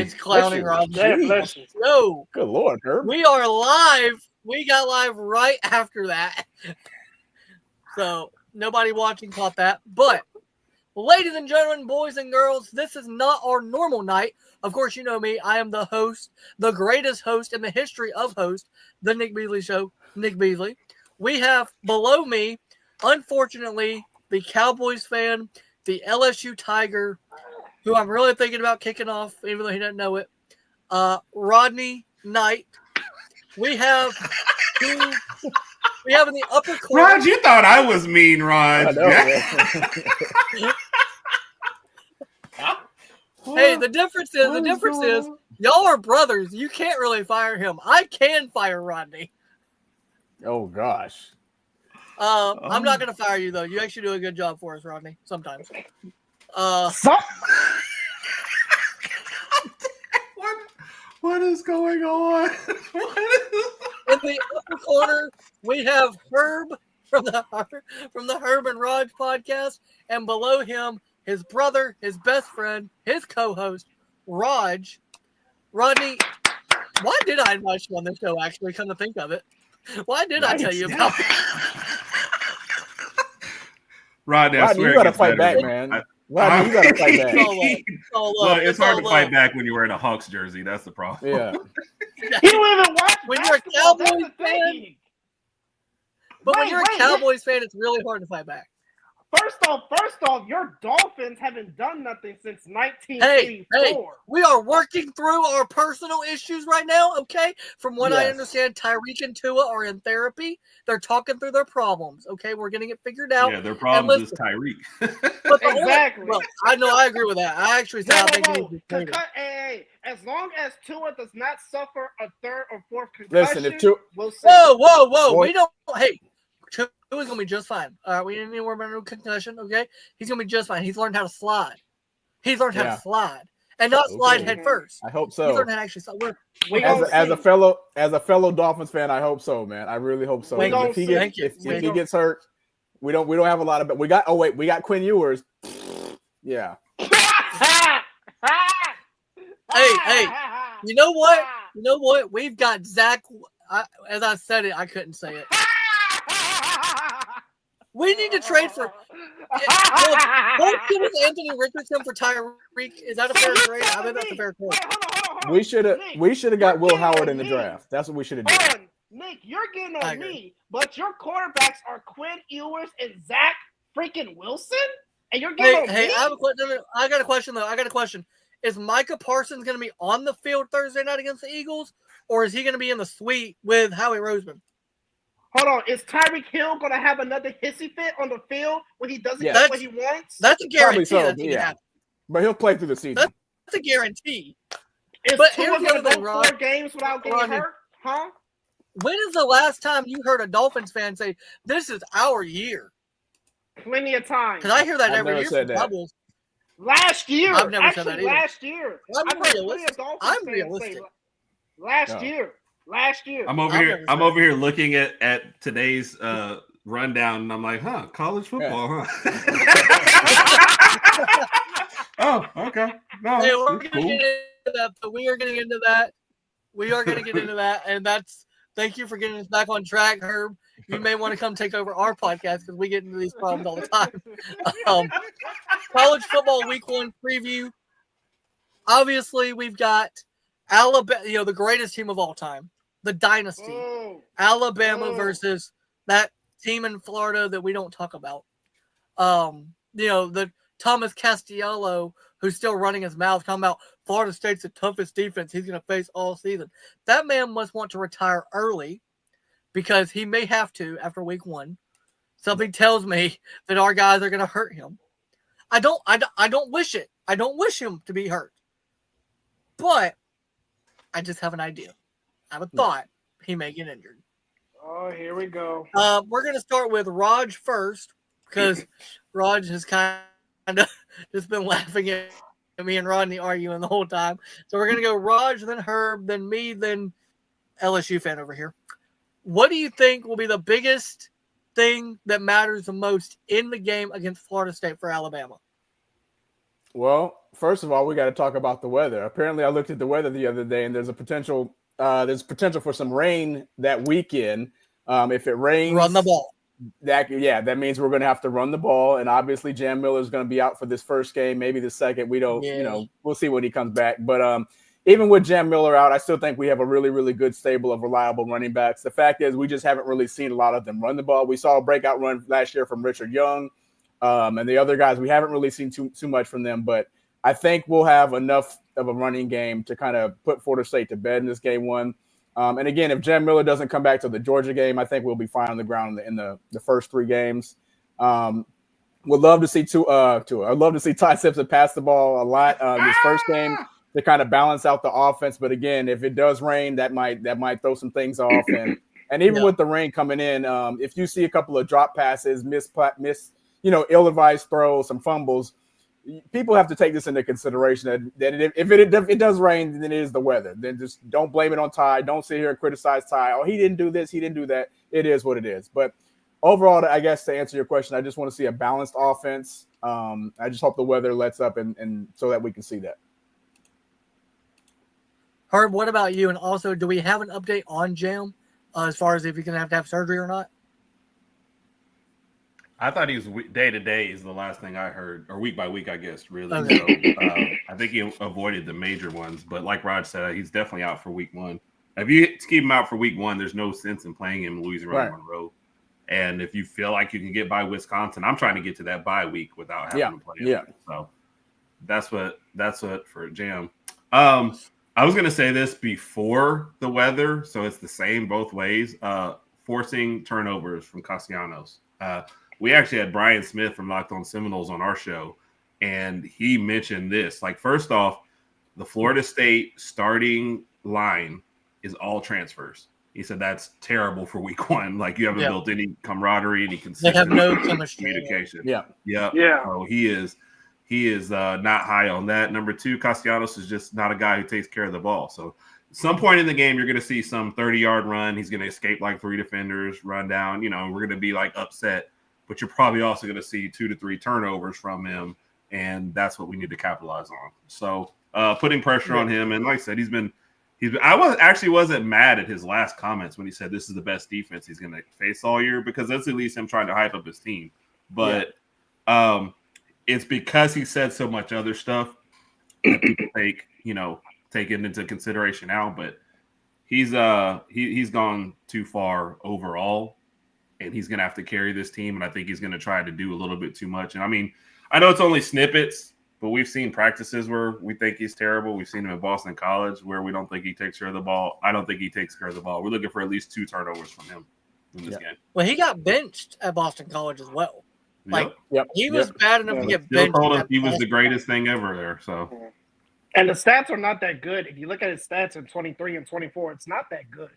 He's clowning Rob. No. Good Lord, Herb. We are live. We got live right after that. So nobody watching caught that. But, ladies and gentlemen, boys and girls, this is not our normal night. Of course, you know me. I am the host, the greatest host in the history of hosts, the Nick Beasley Show, Nick Beasley. We have below me, unfortunately, the Cowboys fan, the LSU Tiger, who I'm really thinking about kicking off, even though he doesn't know it, Rodney Knight. We have in the upper corner. Rod, you thought I was mean, Rod. Hey, the difference is y'all are brothers. You can't really fire him. I can fire Rodney. Oh gosh. I'm not gonna fire you though. You actually do a good job for us, Rodney. Sometimes. What is going on? In the upper corner, we have Herb from the Herb and Rodg Podcast, and below him, his brother, his best friend, his co-host, Rodg. Rodney, why did I invite you on this show? Actually, come to think of it, why did I tell you about it? Rodney, I swear you gotta fight back, man. You gotta fight back. Well, it's hard to fight back when you're wearing a Hawks jersey. That's the problem. Yeah. He don't even watch when you're a Cowboys fan. But when you're a Cowboys fan, it's really hard to fight back. First off, your Dolphins haven't done nothing since 1984. Hey, we are working through our personal issues right now, okay? From what I understand, Tyreek and Tua are in therapy. They're talking through their problems, okay? We're getting it figured out. Yeah, their problem is Tyreek. Exactly. I know, I agree with that. I actually said I think hey, as long as Tua does not suffer a third or fourth concussion, listen, we'll see. Whoa. We don't – hey, Tua's going to be just fine. All right, we didn't even worry about no concussion, okay? He's going to be just fine. He's learned how to slide. He's learned how to slide. And not slide head first. I hope so. He's learned how to actually slide. As a fellow Dolphins fan, I hope so, man. I really hope so. If he gets hurt, we don't have a lot of. We got Quinn Ewers. Yeah. Hey, you know what? We've got Zach. As I said it, I couldn't say it. We need to trade for. Won't give us Anthony Richardson for Tyreek? Is that a fair trade? I think that's a fair trade. We should have got Will Howard in the draft. That's what we should have done. Nick, you're getting on me, but your quarterbacks are Quinn Ewers and Zach freaking Wilson, and you're getting on me. Hey, I got a question though. I got a question. Is Micah Parsons going to be on the field Thursday night against the Eagles, or is he going to be in the suite with Howie Roseman? Hold on, is Tyreek Hill going to have another hissy fit on the field when he doesn't get what he wants? That's a guarantee. So, but he'll play through the season. That's a guarantee. But Tua going to go 4 games without getting hurt? Huh? When is the last time you heard a Dolphins fan say, this is our year? Plenty of times. Because I hear that every year from Cowboys. Last year. I've never said that either. Last year. I'm realistic. Last year. I'm over here looking at today's rundown, and I'm like, college football, Oh, okay. No, hey, we're gonna get into that. But we are going to get into that. We are going to get into that, and that's. Thank you for getting us back on track, Herb. You may want to come take over our podcast because we get into these problems all the time. College football week 1 preview. Obviously, we've got Alabama, the greatest team of all time. The dynasty, Alabama versus that team in Florida that we don't talk about. The Thomas Castiello, who's still running his mouth, talking about Florida State's the toughest defense he's going to face all season. That man must want to retire early because he may have to after week 1. Something tells me that our guys are going to hurt him. I don't wish it. I don't wish him to be hurt. But I just have an idea. I have a thought he may get injured. Oh, here we go. We're going to start with Rodg first because Rodg has kind of just been laughing at me and Rodney arguing the whole time. So we're going to go Rodg, then Herb, then me, then LSU fan over here. What do you think will be the biggest thing that matters the most in the game against Florida State for Alabama? Well, first of all, we got to talk about the weather. Apparently, I looked at the weather the other day, and there's potential for some rain that weekend. If it rains, run the ball. That means we're going to have to run the ball, and obviously Jam Miller is going to be out for this first game, maybe the second. We don't, we'll see when he comes back. But even with Jam Miller out, I still think we have a really, really good stable of reliable running backs. The fact is, we just haven't really seen a lot of them run the ball. We saw a breakout run last year from Richard Young, and the other guys. We haven't really seen too much from them, but I think we'll have enough of a running game to kind of put Florida State to bed in this game one. And again, if Jam Miller doesn't come back to the Georgia game, I think we'll be fine on the ground in the first 3 games. Would love to see I'd love to see Ty Simpson pass the ball a lot this first game to kind of balance out the offense. But again, if it does rain, that might throw some things off. And even with the rain coming in, if you see a couple of drop passes, ill-advised throws, some fumbles, people have to take this into consideration that if it does rain, then it is the weather. Then just don't blame it on Ty. Don't sit here and criticize Ty. Oh, he didn't do this. He didn't do that. It is what it is. But overall, I guess to answer your question, I just want to see a balanced offense. I just hope the weather lets up and so that we can see that. Herb, what about you? And also, do we have an update on Jam as far as if he's going to have surgery or not? I thought he was day to day is the last thing I heard, or week by week, I guess, really. Okay. So I think he avoided the major ones. But like Rod said, he's definitely out for week 1. If you keep him out for week 1, there's no sense in playing him in Louisiana Monroe. And if you feel like you can get by Wisconsin, I'm trying to get to that bye week without having to play him. Yeah. So that's what for Jam. I was going to say this before the weather, so it's the same both ways. Forcing turnovers from Castellanos. We actually had Brian Smith from Locked On Seminoles on our show, and he mentioned this. Like, first off, the Florida State starting line is all transfers. He said that's terrible for week 1. Like, you haven't built any camaraderie, any consistency. They have no chemistry. Communication. Yeah. So he is not high on that. Number 2, Castellanos is just not a guy who takes care of the ball. So at some point in the game, you're going to see some 30-yard run. He's going to escape like 3 defenders, run down. We're going to be like upset. But you're probably also going to see 2 to 3 turnovers from him, and that's what we need to capitalize on. So putting pressure on him, and like I said, I wasn't mad at his last comments when he said this is the best defense he's going to face all year, because that's at least him trying to hype up his team. But it's because he said so much other stuff that people take it into consideration now. But he's gone too far overall. And he's going to have to carry this team, and I think he's going to try to do a little bit too much. And, I mean, I know it's only snippets, but we've seen practices where we think he's terrible. We've seen him at Boston College where we don't think he takes care of the ball. I don't think he takes care of the ball. We're looking for at least 2 turnovers from him in this game. Well, he got benched at Boston College as well. He was bad enough to get Still benched. told him he was the greatest thing ever there. So, and the stats are not that good. If you look at his stats in 23 and 24, it's not that good.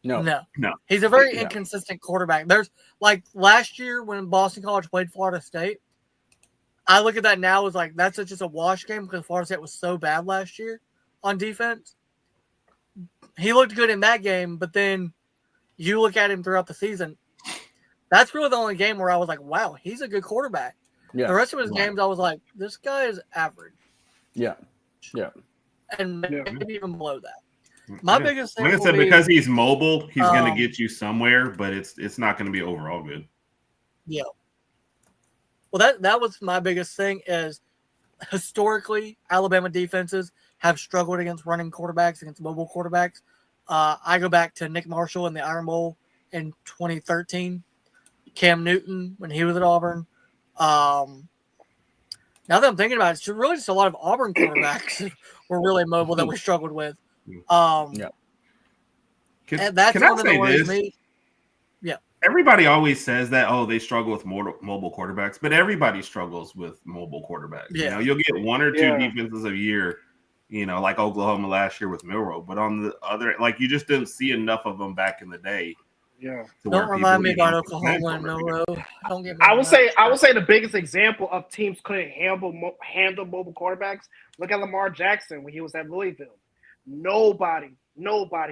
No. He's a very inconsistent quarterback. There's like last year when Boston College played Florida State, I look at that now as like that's just a wash game because Florida State was so bad last year on defense. He looked good in that game, but then you look at him throughout the season. That's really the only game where I was like, wow, he's a good quarterback. Yeah. The rest of his games, I was like, this guy is average. Yeah. And maybe even below that. My biggest thing, like I said, because he's mobile, he's going to get you somewhere, but it's not going to be overall good. Yeah. Well, that was my biggest thing is historically Alabama defenses have struggled against running quarterbacks, against mobile quarterbacks. I go back to Nick Marshall in the Iron Bowl in 2013, Cam Newton when he was at Auburn. Now that I'm thinking about it, it's really just a lot of Auburn quarterbacks were really mobile that we struggled with. Can I say this? Yeah. Everybody always says that, they struggle with mobile quarterbacks, but everybody struggles with mobile quarterbacks. Yeah. You'll get 1 or 2 defenses a year, like Oklahoma last year with Milroe. But on the other, you just didn't see enough of them back in the day. Yeah. Don't remind me about Oklahoma and Milroe. Don't get me I would say the biggest example of teams couldn't handle mobile quarterbacks. Look at Lamar Jackson when he was at Louisville. Nobody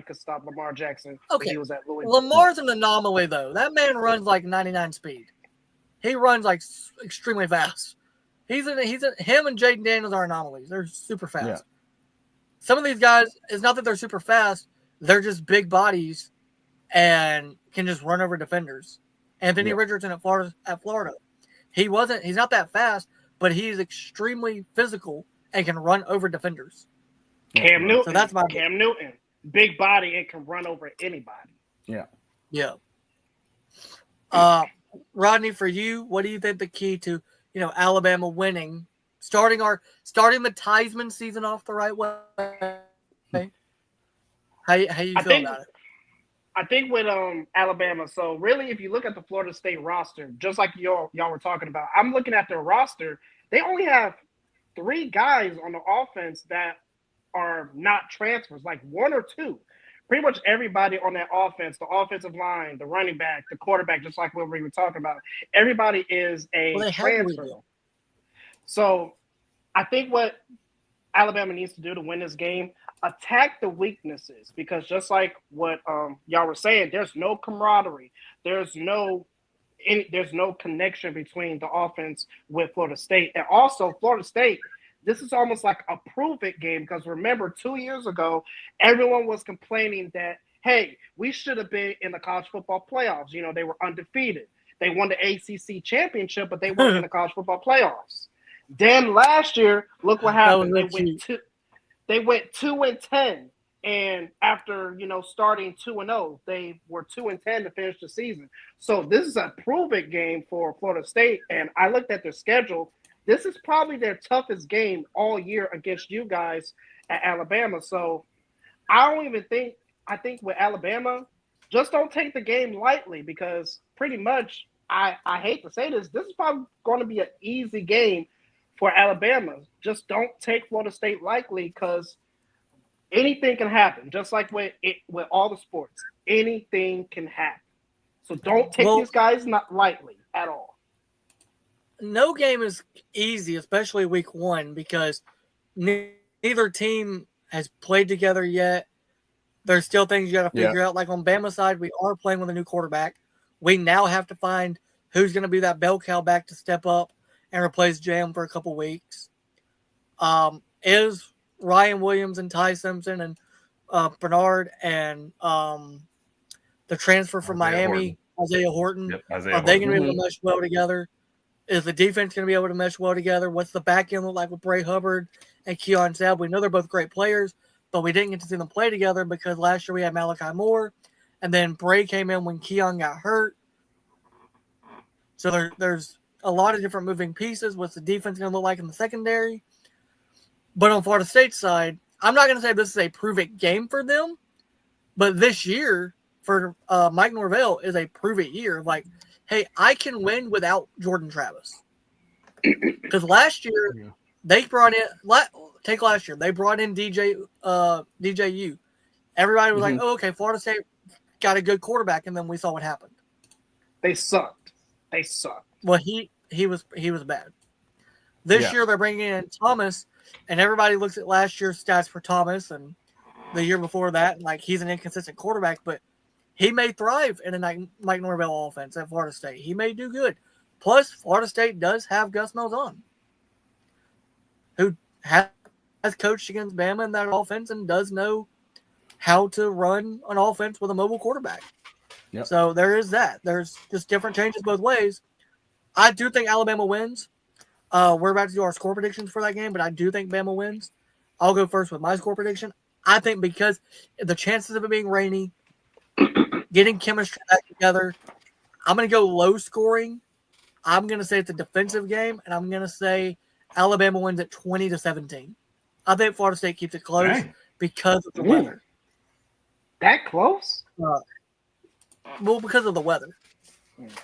could stop Lamar Jackson when he was at Louisville. Lamar's an anomaly, though. That man runs like 99 speed. He runs like extremely fast. Him and Jaden Daniels are anomalies. They're super fast. Yeah. Some of these guys, it's not that they're super fast. They're just big bodies and can just run over defenders. Anthony Richardson at Florida, he's not that fast, but he's extremely physical and can run over defenders. Cam Newton. So that's Cam Newton. Big body and can run over anybody. Yeah. Yeah. Rodney, for you, what do you think the key to, Alabama winning, starting the Theismann season off the right way? How you feel about it? I think with Alabama, so really if you look at the Florida State roster, just like y'all were talking about, I'm looking at their roster. They only have 3 guys on the offense that are not transfers, like 1 or 2. Pretty much everybody on that offense, the offensive line, the running back, the quarterback, just like what we were talking about, everybody is a transfer. So I think what Alabama needs to do to win this game, attack the weaknesses, because just like what y'all were saying, there's no camaraderie. There's no connection between the offense with Florida State. And also Florida State, this is almost like a prove-it game, because remember 2 years ago, everyone was complaining that, hey, we should have been in the college football playoffs. They were undefeated. They won the ACC championship, but they weren't in the college football playoffs. Then last year, look what happened. They went 2-10, and after starting 2-0, they were 2-10 to finish the season. So this is a prove-it game for Florida State, and I looked at their schedule. This is probably their toughest game all year against you guys at Alabama. So I think with Alabama, just don't take the game lightly, because pretty much, I hate to say this is probably going to be an easy game for Alabama. Just don't take Florida State lightly, because anything can happen. Just like with all the sports, anything can happen. So don't take these guys not lightly at all. No game is easy, especially week 1, because neither team has played together yet. There's still things you got to figure out. Like on Bama's side, we are playing with a new quarterback. We now have to find who's going to be that bell cow back to step up and replace Jam for a couple weeks. Is Ryan Williams and Ty Simpson and Bernard and the transfer from Miami, Isaiah Horton, are they going to be able to mesh well together? Is the defense going to be able to mesh well together? What's the back end look like with Bray Hubbard and Keon Sabb? We know they're both great players, but we didn't get to see them play together because last year we had Malachi Moore, and then Bray came in when Keon got hurt. So there's a lot of different moving pieces. What's the defense going to look like in the secondary? But on Florida State's side, I'm not going to say this is a prove-it game for them, but this year for Mike Norvell is a prove-it year. Like, hey, I can win without Jordan Travis. Because last year, they brought in – take last year. They brought in DJU. Everybody was like, oh, okay, Florida State got a good quarterback, and then we saw what happened. They sucked. Well, he was bad. This year, they're bringing in Thomas, and everybody looks at last year's stats for Thomas and the year before that, and like he's an inconsistent quarterback, but he may thrive in a Mike Norvell offense at Florida State. He may do good. Plus, Florida State does have Gus Malzahn, who has coached against Bama in that offense and does know how to run an offense with a mobile quarterback. Yep. So there is that. There's just different changes both ways. I do think Alabama wins. We're about to do our score predictions for that game, but I do think Bama wins. I'll go first with my score prediction. I think because the chances of it being rainy, getting chemistry back together, I'm going to go low scoring. I'm going to say it's a defensive game, and I'm going to say Alabama wins at 20-17. I think Florida State keeps it close because of the weather. That close? Well, because of the weather.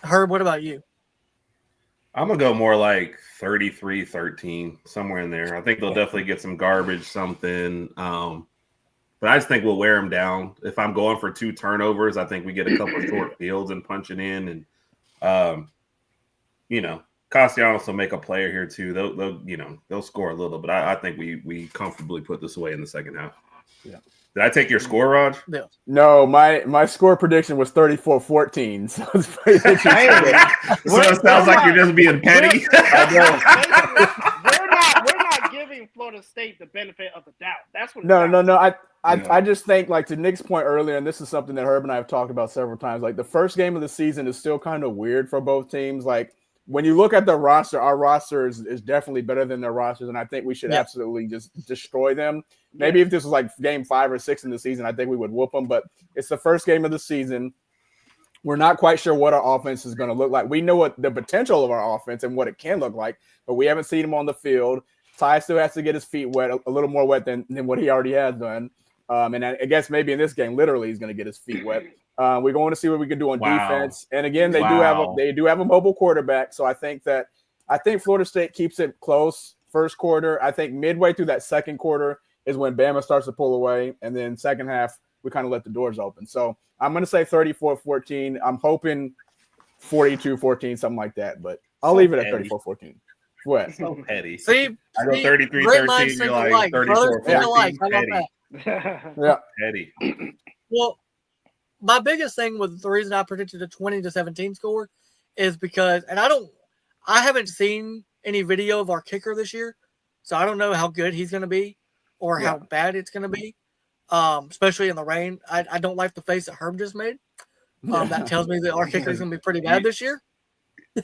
Herb, what about you? I'm going to go more like 33-13, somewhere in there. I think they'll definitely get some garbage, something. But I just think we'll wear them down. If I'm going for 2 turnovers, I think we get a couple of short fields and punch it in. And, Castellanos will make a player here too. They'll score a little, but I think we comfortably put this away in the second half. Yeah. Did I take your score, Raj? No. No, my score prediction was 34-14. So it's pretty So it sounds like you're just being petty. We're not giving Florida State the benefit of the doubt. That's what. No. I just think, like, to Nick's point earlier, and this is something that Herb and I have talked about several times. Like, the first game of the season is still kind of weird for both teams. Like, when you look at the roster, our roster is definitely better than their rosters, and I think we should absolutely just destroy them. Maybe if this was like game 5 or 6 in the season, I think we would whoop them. But it's the first game of the season. We're not quite sure what our offense is going to look like. We know what the potential of our offense and what it can look like, but we haven't seen him on the field. Ty still has to get his feet wet, a little more wet than what he already has done. And I guess maybe in this game, literally, he's going to get his feet wet. We're going to see what we can do on defense. And again, they do have a mobile quarterback. So I think Florida State keeps it close first quarter. I think midway through that second quarter is when Bama starts to pull away. And then second half, we kind of let the doors open. So I'm going to say 34-14. I'm hoping 42-14, something like that. But I'll leave it at 34-14. What? So petty. See, I go 33-13. You're like 34-14. Petty. Yeah. Petty. Well, my biggest thing with the reason I predicted a 20-17 score is because, and I haven't seen any video of our kicker this year, so I don't know how good he's going to be or how bad it's going to be, especially in the rain. I don't like the face that Herb just made. That tells me that our kicker is going to be pretty bad this year.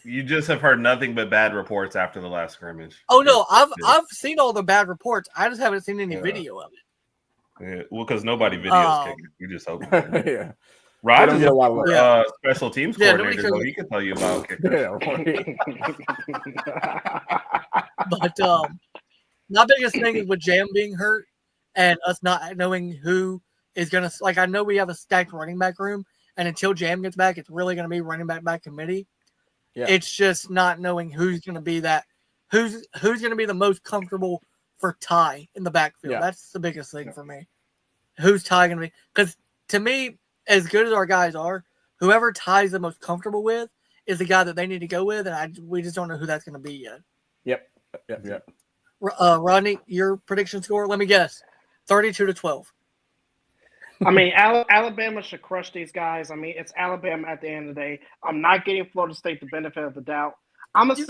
You just have heard nothing but bad reports after the last scrimmage. Oh no, I've seen all the bad reports. I just haven't seen any video of it. Yeah, well, because nobody videos kicking. You just hope. Yeah. Rod is a special teams coordinator, so he can tell you about kickers. But my biggest thing is with Jam being hurt and us not knowing who is going to – like, I know we have a stacked running back room, and until Jam gets back, it's really going to be running back by committee. Yeah. It's just not knowing who's going to be that – who's going to be the most comfortable for Ty in the backfield. Yeah. That's the biggest thing for me. Who's Ty going to be? Because to me, as good as our guys are, whoever Ty's the most comfortable with is the guy that they need to go with, and we just don't know who that's going to be yet. Yep. Rodney, your prediction score? Let me guess. 32-12. I mean, Alabama should crush these guys. I mean, it's Alabama at the end of the day. I'm not getting Florida State the benefit of the doubt. I'm gonna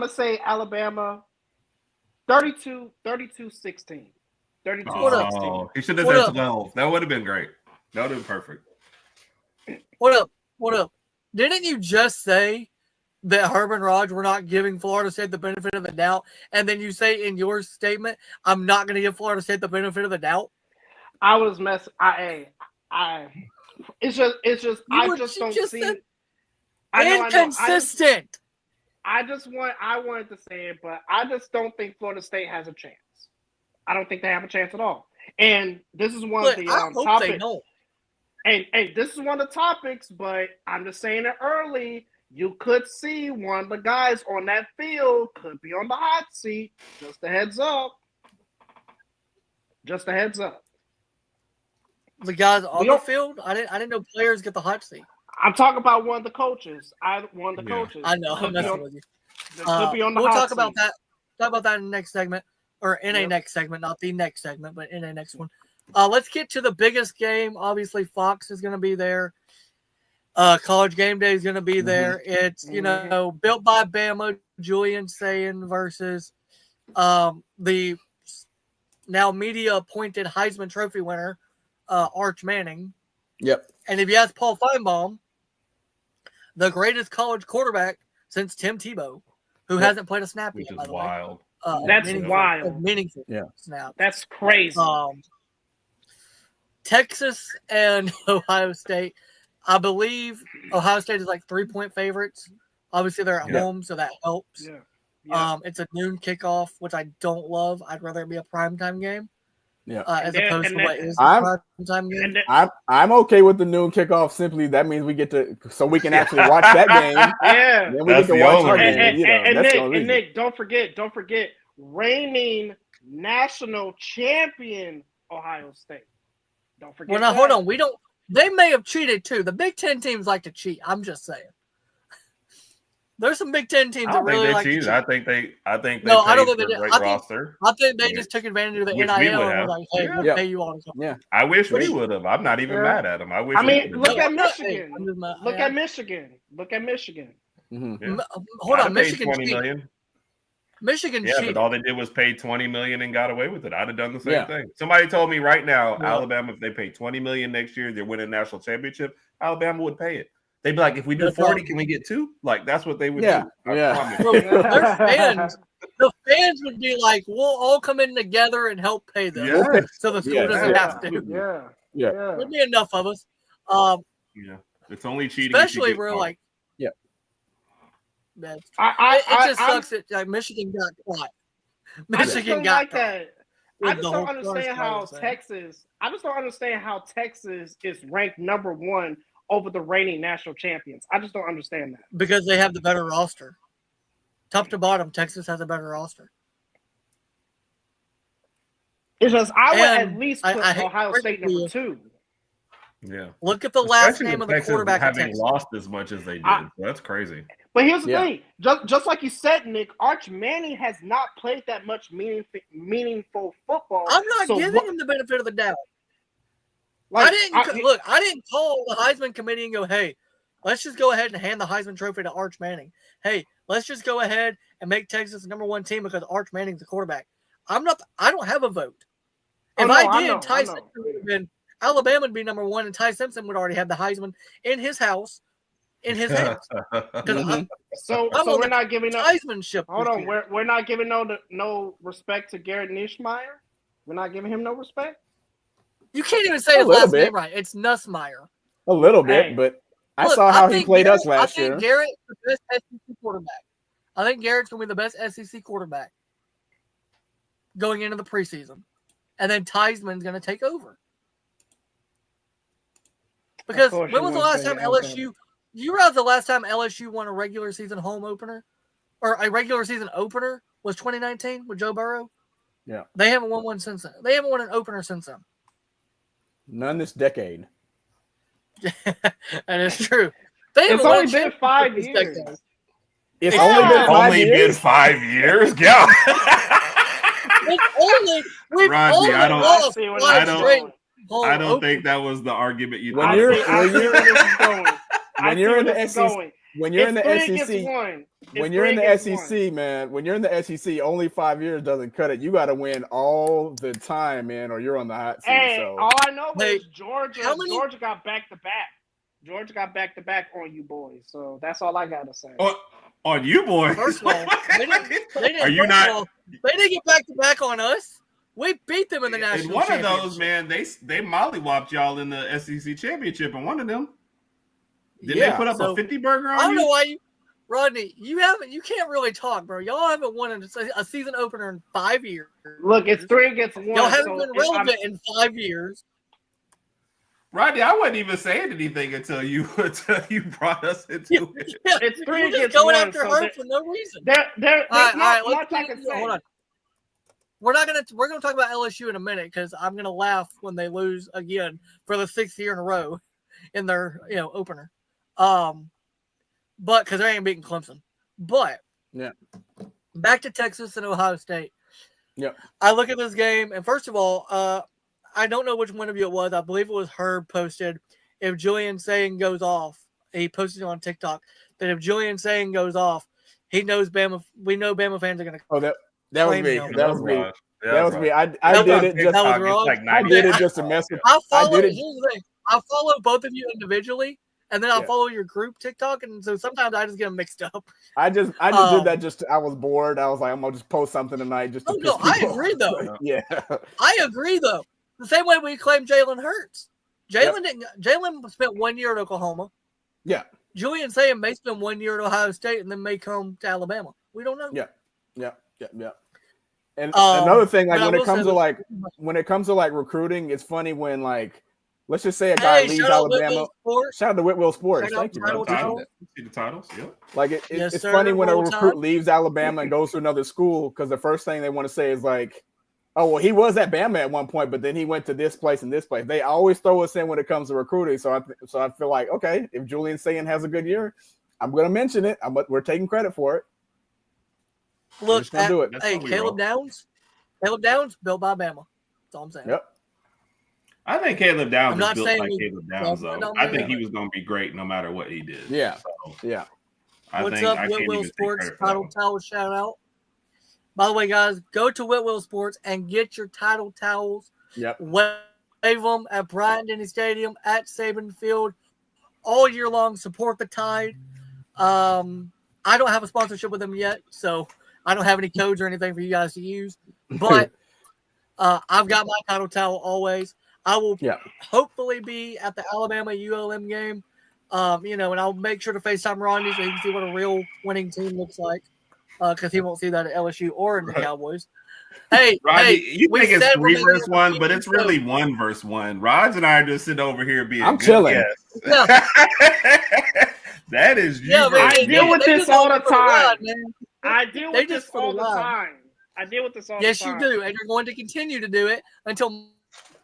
say Alabama 32-16. 32-16. Oh, he should have said 12. That would have been great. That would have been perfect. What up? Didn't you just say that Herb and Rodg were not giving Florida State the benefit of the doubt, and then you say in your statement, "I'm not going to give Florida State the benefit of the doubt"? I was messing. It's just. I just don't see. Inconsistent. I wanted to say it, but I just don't think Florida State has a chance. I don't think they have a chance at all. And this is one of the topics. And this is one of the topics, but I'm just saying it early. You could see one of the guys on that field could be on the hot seat. Just a heads up. The guys on the field? I didn't know players get the hot seat. I'm talking about one of the coaches. Coaches. I know. I'm messing with you. Could be on the we'll hot talk seat. about that. Talk about that in the next segment, or in a next segment, not the next segment, but in a next one. Let's get to the biggest game. Obviously, Fox is going to be there. College Game Day is going to be there. It's built by Bama, Julian Sayin versus the now media appointed Heisman Trophy winner, Arch Manning. Yep. And if you ask Paul Feinbaum, the greatest college quarterback since Tim Tebow, who hasn't played a snap yet, by the wild. way. That's wild. Meaningful snap. That's crazy. Texas and Ohio State. I believe Ohio State is like 3-point favorites. Obviously, they're at home, so that helps. Yeah. It's a noon kickoff, which I don't love. I'd rather it be a primetime game. Yeah. As opposed to what is a primetime game. I'm okay with the noon kickoff. Simply, that means we get to, so we can actually watch that game. Yeah. Then we get to watch our game. And Nick, don't forget, reigning national champion Ohio State. Don't forget. Well, now hold on. They may have cheated too. The Big Ten teams like to cheat. I'm just saying. There's some Big Ten teams I that don't really think like they to cheated. cheat. I think they No, I don't paid think they for a did. great roster. I think they just took advantage of the Which we NIL would and have. was like, hey, Yeah. we'll pay you all. Yeah. I wish we Which- would have. I'm not even Yeah. mad at them. I wish. I we mean, would've look done at I'm not- Michigan. I'm just not- Look yeah. at Michigan. Look at Michigan. Mhm. Yeah. Hold I'd on, have paid Michigan 20 cheated. million. Michigan Yeah, cheated. but all they did was pay 20 million and got away with it. I'd have done the same Yeah. thing. Somebody told me right now, Yeah. Alabama, if they pay 20 million next year, they're winning a national championship. Alabama would pay it. They'd be like, if we do That's 40, right. can we get 2? Like that's what they would Yeah. do. I Yeah. promise. Bro, their fans, the fans would be like, we'll all come in together and help pay them. Yes. So the school Yeah. doesn't have to. Yeah. Yeah. There'd be enough of us. Yeah. It's only cheating. if you Especially get where caught. like, Yeah. man, I it just sucks that like, Michigan got caught. I just Michigan don't got like caught. that. I With just the don't whole understand first how place, man. Texas. I just don't understand how Texas is ranked number 1 over the reigning national champions. I just don't understand that. Because they have the better roster. Top to bottom, Texas has a better roster. It's just I would And at least I- put I hate Ohio to State break it to number you. 2. Yeah. Look at the last Especially name with of the Texas quarterback of having Texas. lost as much as they did. I- That's crazy. But here's the Yeah. thing, just like you said, Nick, Arch Manning has not played that much meaningful football. I'm not So giving what- him the benefit of the doubt. like, I didn't call the Heisman committee and go, hey, let's just go ahead and hand the Heisman trophy to Arch Manning. Hey, let's just go ahead and make Texas the number 1 team because Arch Manning's the quarterback. I don't have a vote. Oh, If no, I I did, know, Ty I know. Simpson would have been Alabama would be number 1, and Ty Simpson would already have the Heisman in his house, in his hands. Because Mhm. So I'm on we're the not giving up. Heismanship. Hold this on, year. we're not giving no respect to Garrett Nishmeyer. We're not giving him no respect. You can't even say A his little last bit. name right. It's Nussmeyer. A little bit, Hey. but I Look, saw how he think played us Garrett- last I think year. Garrett's the best SEC quarterback. I think Garrett's going to be the best SEC quarterback going into the preseason. And then Theismann's going to take over. Because course when you was the wanna last say time Alabama. LSU – you realize the last time LSU won a regular season home opener? Or a regular season opener was 2019 with Joe Burrow? Yeah. They haven't won one since then. They haven't won an opener since then. None this decade. That is true. They haven't It's won a only been 5 championship years. this decade. It's Yeah. only been 5 Only years. been 5 years? Yeah. We've Rodney, only I don't- lost I see where five this is straight going. home I don't openers. think that was the argument you When thought. you're- I see where this is going. When you're in the SEC, going. when you're in It's the 3 against SEC, 1. It's when you're in 3 the against SEC, man, when you're in the SEC, only 5 years doesn't cut it. You got to win all the time, man, or you're on the hot seat. Hey, So all I know Hey, is Georgia. how many- Georgia got back to back. Georgia got back to back on you boys. So that's all I gotta say. On you, boy. First of all, they didn't, Are you first not- of all, they didn't get back to back on us. We beat them in the In national one of championship. those, man, they mollywopped y'all in the SEC championship in one of them. Did Yeah, they put up so- a 50 burger I on don't know you? why you, Rodney. You can't really talk, bro. Y'all haven't won a season opener in 5 years. Look, it's 3 against 1. Y'all haven't so been if I'm- relevant in 5 years. Rodney, I wasn't even saying anything until you brought us into it. Yeah, It's 3 you're just against going 1, after so her there- for no reason. There's All right, not let's much I get can into- say. hold on. We're gonna talk about LSU in a minute because I'm gonna laugh when they lose again for the 6th year in a row in their opener. But because they ain't beating Clemson. But Yeah. back to Texas and Ohio State. Yep. I look at this game, and first of all, I don't know which one of you it was. I believe it was Herb posted. If Julian Saying goes off, he posted it on TikTok that if Julian Saying goes off, he knows Bama. We know Bama fans are gonna. oh, that was Claim me. him. That was me. Raj. That was Raj. me. I That did was- it just. that was It's wrong. like I 90 did it minutes. just to mess with. I follow. did it- Here's the thing. I follow both of you individually, and then I Yeah. follow your group TikTok, and so sometimes I just get them mixed up. I just Um, did that. Just I was bored. I was like, I'm gonna just post something tonight. Just to Oh, piss no, I people agree, off. though. Yeah. I agree, though. The same way we claim Jalen Hurts. Jalen spent 1 year at Oklahoma. Yeah. Julian Saying may spend 1 year at Ohio State and then may come to Alabama. We don't know. Yeah. And Um, another thing, like but I when it will comes say to like recruiting, it's funny when like let's just say a Hey, guy leaves shout out Alabama. Whitwell Sports. Shout out to Whitwell Sports. Shout out Thank to you. Title man. Title. See the titles? Yep. Like Yes, it's sir. funny when a Roll recruit Tide. leaves Alabama and goes to another school because the first thing they want to say is like, "Oh, well, he was at Bama at one point, but then he went to this place and this place." They always throw us in when it comes to recruiting. So I feel like, okay, if Julian Saying has a good year, I'm going to mention it. We're taking credit for it. Look, do it. Hey, Caleb Downs. Caleb Downs built by Bama. That's all I'm saying. Yep. I think Caleb Downs I'm is not built saying like he- Caleb Downs, Yeah, though. I think he was going to be great no matter what he did. Yeah. So, Yeah. What's up, Whitwell Sports Title Towel shout out. By the way, guys, go to Whitwell Sports and get your title towels. Yep. Wave them at Bryant-Denny Stadium, at Saban Field, all year long. Support the Tide. I don't have a sponsorship with them yet, so I don't have any codes or anything for you guys to use. But I've got my title towel always. I will hopefully be at the Alabama ULM game, and I'll make sure to FaceTime Rodney so he can see what a real winning team looks like, because he won't see that at LSU or in the Cowboys. Hey, Rodney, you think it's 3 versus 1, but it's show. really 1 versus 1. Rods and I are just sitting over here being chilling. Guests. Yeah. That is you. I deal with this all the time. Man. I deal with this all the time. I deal with this all the time. Yes, you do, and you're going to continue to do it until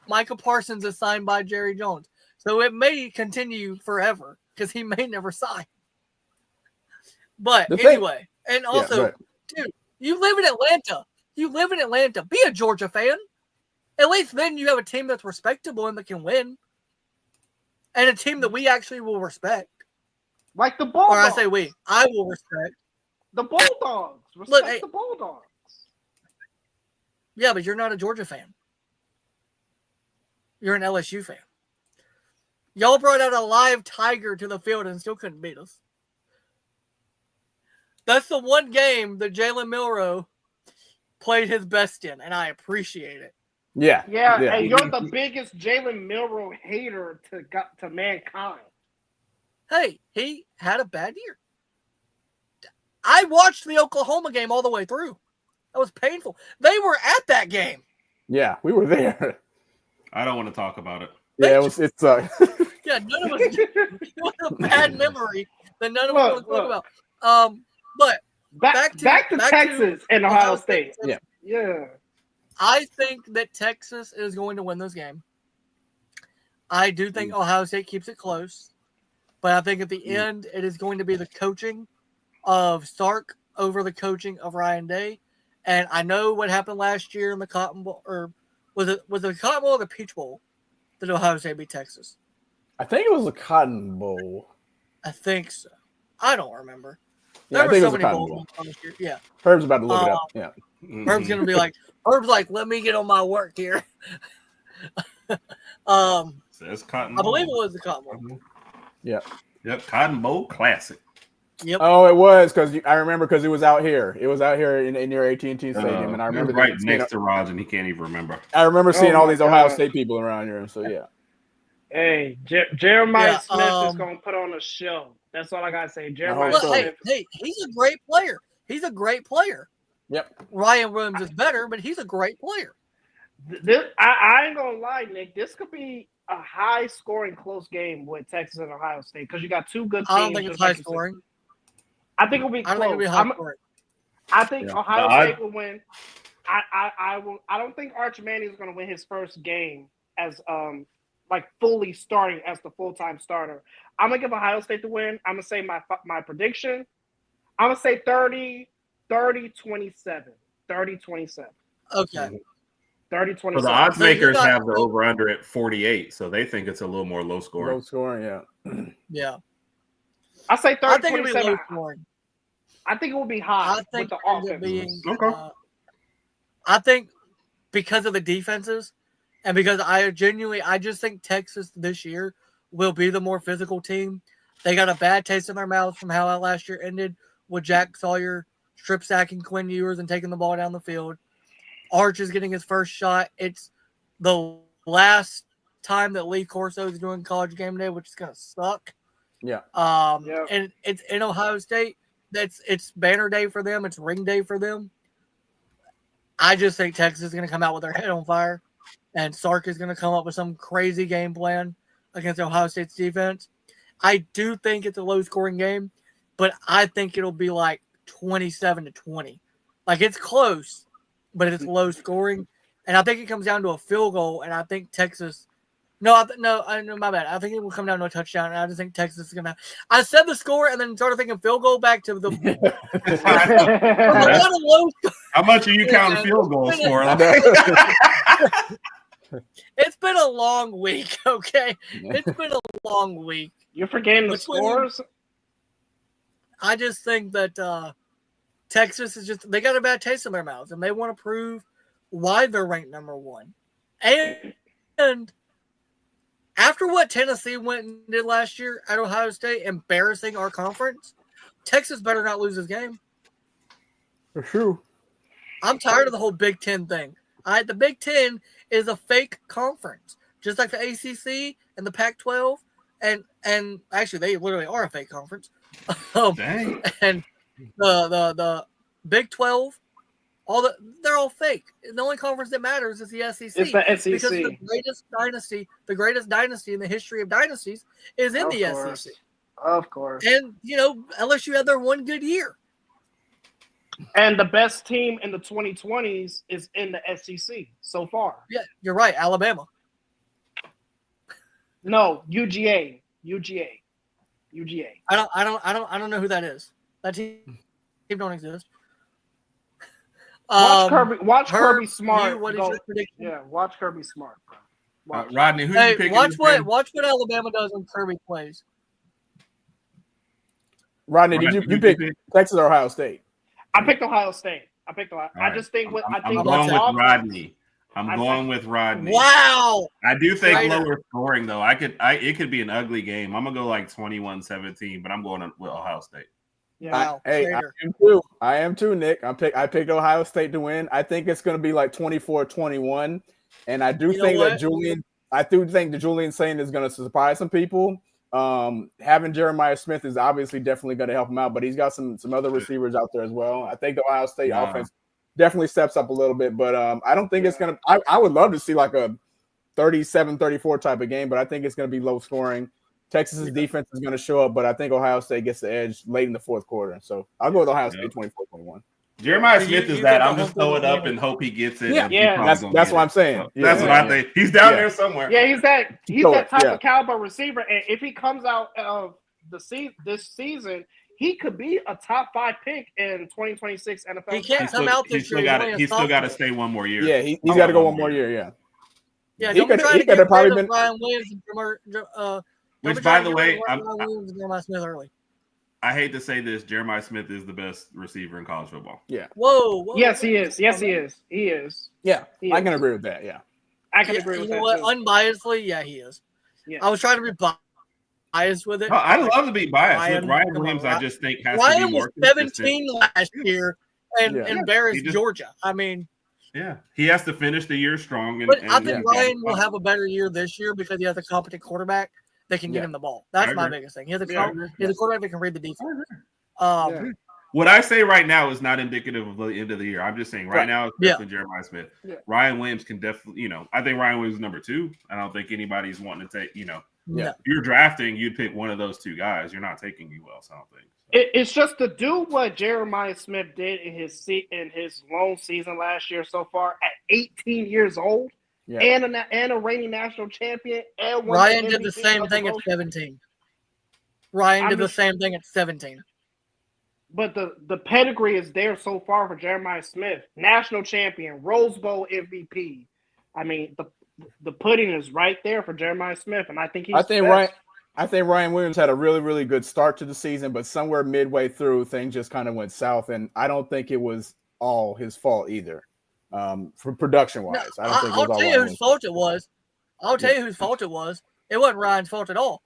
Micah Parsons is signed by Jerry Jones. So it may continue forever because he may never sign. But anyway, and also, dude, you live in Atlanta. You live in Atlanta. Be a Georgia fan. At least then you have a team that's respectable and that can win. And a team that we actually will respect. Like the Bulldogs. Or I say we. I will respect. The Bulldogs. Respect the Bulldogs. Yeah, but you're not a Georgia fan. You're an LSU fan. Y'all brought out a live tiger to the field and still couldn't beat us. That's the one game that Jalen Milroe played his best in, and I appreciate it. Yeah. And you're the biggest Jalen Milroe hater to mankind. Hey, he had a bad year. I watched the Oklahoma game all the way through. That was painful. They were at that game. Yeah, we were there. I don't want to talk about it. Yeah, it sucked. Yeah, none of us. It was a bad memory that none of us want to talk about. But back to Texas and Ohio State. Yeah. I think that Texas is going to win this game. I do think Ohio State keeps it close, but I think at the end it is going to be the coaching of Sark over the coaching of Ryan Day. And I know what happened last year in the Cotton Bowl, or was it the Cotton Bowl or the Peach Bowl that Ohio State beat Texas? I think it was the Cotton Bowl. I think so. I don't remember. Yeah, I think it was the Cotton Bowl. Yeah. Herb's about to look it up. Yeah. Herb's going to be like, let me get on my work here. Says Cotton I Bowl. believe it was the Cotton Bowl. Yeah. Yep, Cotton Bowl Classic. Yep. Oh, it was because I remember because it was out here. It was out here in near AT&T Stadium, and I remember right next to Raj, and he can't even remember. I remember seeing all these Ohio State people around here. So yeah. Hey, Jeremiah Smith is gonna put on a show. That's all I gotta say. Jeremiah Smith. Hey, he's a great player. He's a great player. Yep. Ryan Williams is better, but he's a great player. I ain't gonna lie, Nick. This could be a high-scoring, close game with Texas and Ohio State because you got two good teams. I don't think it's high-scoring. I think it'll be close. I think it'll be high-scoring. I think Ohio State will win. I don't think Arch Manning is going to win his first game as fully starting as the full-time starter. I'm gonna give Ohio State to win. I'm gonna say my prediction. I'm gonna say 30-27. 30-27. Okay. 30-27. So the odds makers have the over-under at 48, so they think it's a little more low-scoring. Low-scoring, yeah. Yeah. I say 30-27. I think it'll be low-scoring. I think it will be high with the offense. I think because of the defenses and because I just think Texas this year will be the more physical team. They got a bad taste in their mouths from how last year ended with Jack Sawyer strip sacking Quinn Ewers and taking the ball down the field. Arch is getting his first shot. It's the last time that Lee Corso is doing College Game Day, which is going to suck. Yeah. And it's in Ohio State. It's banner day for them. It's ring day for them. I just think Texas is going to come out with their head on fire, and Sark is going to come up with some crazy game plan against Ohio State's defense. I do think it's a low-scoring game, but I think it'll be like 27-20. Like, it's close, but it's low-scoring. And I think it comes down to a field goal, and I think Texas No, my bad. I think it will come down to a touchdown, and I just think Texas is going to. I said the score, and then started thinking field goal back to the. How much are you counting field goals for? It's been a long week, okay? It's been a long week. You're forgetting the scores? I just think that Texas is they got a bad taste in their mouths, and they want to prove why they're ranked number one. And after what Tennessee went and did last year at Ohio State, embarrassing our conference, Texas better not lose this game. For sure. I'm tired of the whole Big Ten thing. The Big Ten is a fake conference, just like the ACC and the Pac-12, and actually they literally are a fake conference. Dang. And the Big 12, they're all fake. The only conference that matters is the SEC. It's the SEC. Because the greatest dynasty in the history of dynasties is in the SEC. Of course. And, unless you had their one good year. And the best team in the 2020s is in the SEC so far. Yeah, you're right. Alabama. No, UGA. I don't know who that is. That team don't exist. Watch Kirby Smart. What is your prediction? Yeah, watch Kirby Smart. Rodney, who you picking? Watch what Alabama does when Kirby plays. Rodney, did you pick Texas or Ohio State? I picked Ohio State. Right. I just think I'm going with Rodney. I'm going with Rodney. Wow. I do think lower scoring though. It could be an ugly game. I'm gonna go like 21-17, but I'm going with Ohio State. Yeah. I am too, Nick. I picked Ohio State to win. I think it's going to be like 24-21, and I do think that Julian Saint is going to surprise some people. Having Jeremiah Smith is obviously definitely going to help him out, but he's got some other receivers out there as well. I think the Ohio State offense definitely steps up a little bit, but I don't think it's going to. I would love to see like a 37-34 type of game, but I think it's going to be low scoring. Texas's defense is going to show up, but I think Ohio State gets the edge late in the fourth quarter. So I'll go with Ohio State 24-21. Jeremiah Smith is that. I'm just throw it up and hope he gets it. That's what I'm saying. So that's what I think. He's down there somewhere. Yeah, he's that type of caliber receiver. And if he comes out of this season, he could be a top 5 pick in 2026 NFL. He can't come out this year. He's still got to stay one more year. Yeah, he's got to go one more year. Yeah. Yeah, he could have probably been Ryan Williams and which, by the way, I hate to say this, Jeremiah Smith is the best receiver in college football. Yeah. Whoa. Yes, he is. He is. Yeah, I can agree with that. Yeah. I can agree with that. What? Unbiasedly, yeah, he is. Yeah. I was trying to be biased with it. No, I'd love to be biased with Ryan Williams. I just think Ryan was 17 last year and embarrassed Georgia. I mean. Yeah, he has to finish the year strong. But I think Ryan will have a better year this year because he has a competent quarterback that can get him the ball. That's my biggest thing. He has a quarterback that can read the defense. What I say right now is not indicative of the end of the year. I'm just saying right now, especially Jeremiah Smith. Yeah. Ryan Williams can definitely, I think Ryan Williams is number 2. I don't think anybody's wanting to take, if you're drafting, you'd pick one of those 2 guys. You're not taking who else, I don't think. It's just to do what Jeremiah Smith did in his lone season last year so far at 18 years old. Yeah. And a reigning national champion. And Ryan did the same thing at 17. Ryan did the same thing at 17. But the pedigree is there so far for Jeremiah Smith. National champion, Rose Bowl MVP. I mean, the pudding is right there for Jeremiah Smith, and I think I think Ryan Williams had a really, really good start to the season, but somewhere midway through, things just kind of went south, and I don't think it was all his fault either. For production-wise, I don't think it was all. I'll tell you whose fault it was. I'll tell you whose fault it was. It wasn't Ryan's fault at all.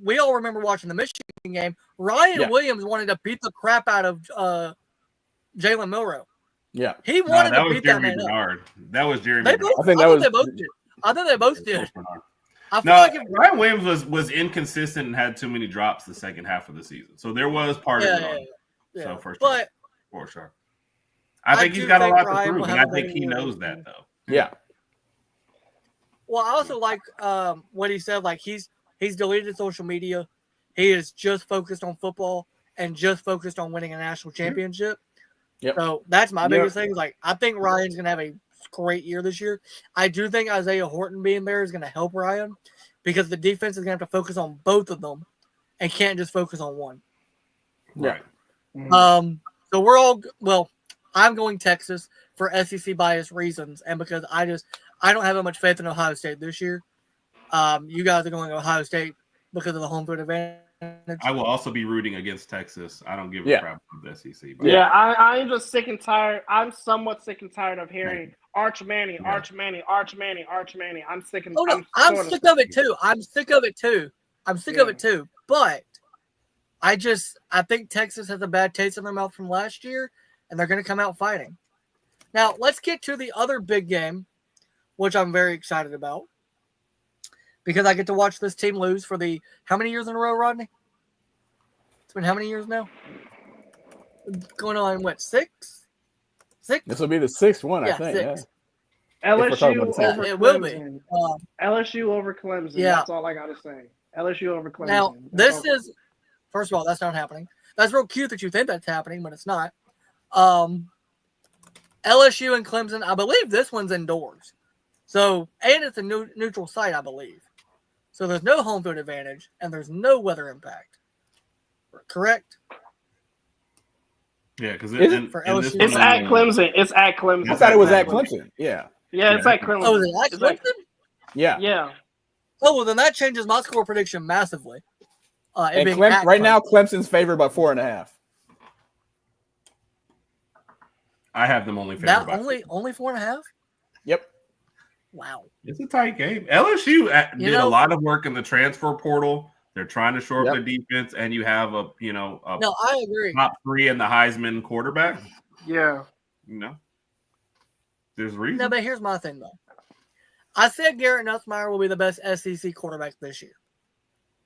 We all remember watching the Michigan game. Ryan Williams wanted to beat the crap out of Jalen Milroe. Yeah, he wanted to beat that man up. That was Jeremy. They both did. I think they both did. Ryan Williams was inconsistent and had too many drops the second half of the season. So there was part of it. So for sure. I think he's got a lot to prove, and I think he knows that, though. Yeah. Well, I also like what he said. Like he's deleted social media. He is just focused on football and just focused on winning a national championship. Yep. So that's my biggest thing. Like I think Ryan's gonna have a great year this year. I do think Isaiah Horton being there is going to help Ryan because the defense is going to have to focus on both of them and can't just focus on one. Right. So we're all I'm going Texas for SEC bias reasons, and because I don't have that much faith in Ohio State this year. You guys are going Ohio State because of the home field advantage. I will also be rooting against Texas. I don't give a crap about the SEC. But I'm just sick and tired. I'm somewhat sick and tired of hearing Arch Manning. I'm sick and I'm sick of it too. I'm sick of it too. But I think Texas has a bad taste in their mouth from last year, and they're going to come out fighting. Now, let's get to the other big game, which I'm very excited about, because I get to watch this team lose for how many years in a row, Rodney? It's been how many years now? Going on, what, 6? 6? This will be the 6th one, I think. 6. Yeah. LSU over it will be. LSU over Clemson. Yeah. That's all I got to say. LSU over Clemson. Now, first of all, that's not happening. That's real cute that you think that's happening, but it's not. LSU and Clemson, I believe this one's indoors. So, and it's a neutral site, I believe. So there's no home field advantage, and there's no weather impact. Correct? Yeah, because it's at Clemson. It's at Clemson. I thought it was at Clemson. Yeah. Yeah, it's at Clemson. Oh, is it at Clemson? Yeah. Yeah. Oh, well, then that changes my score prediction massively. And right now, Clemson's favored by 4.5. I have them only favored by only 4.5? Yep. Wow. It's a tight game. LSU did a lot of work in the transfer portal. They're trying to shore up the defense, and you have a I agree. top 3 in the Heisman quarterback. Yeah. There's reason. No, but here's my thing, though. I said Garrett Nussmeier will be the best SEC quarterback this year,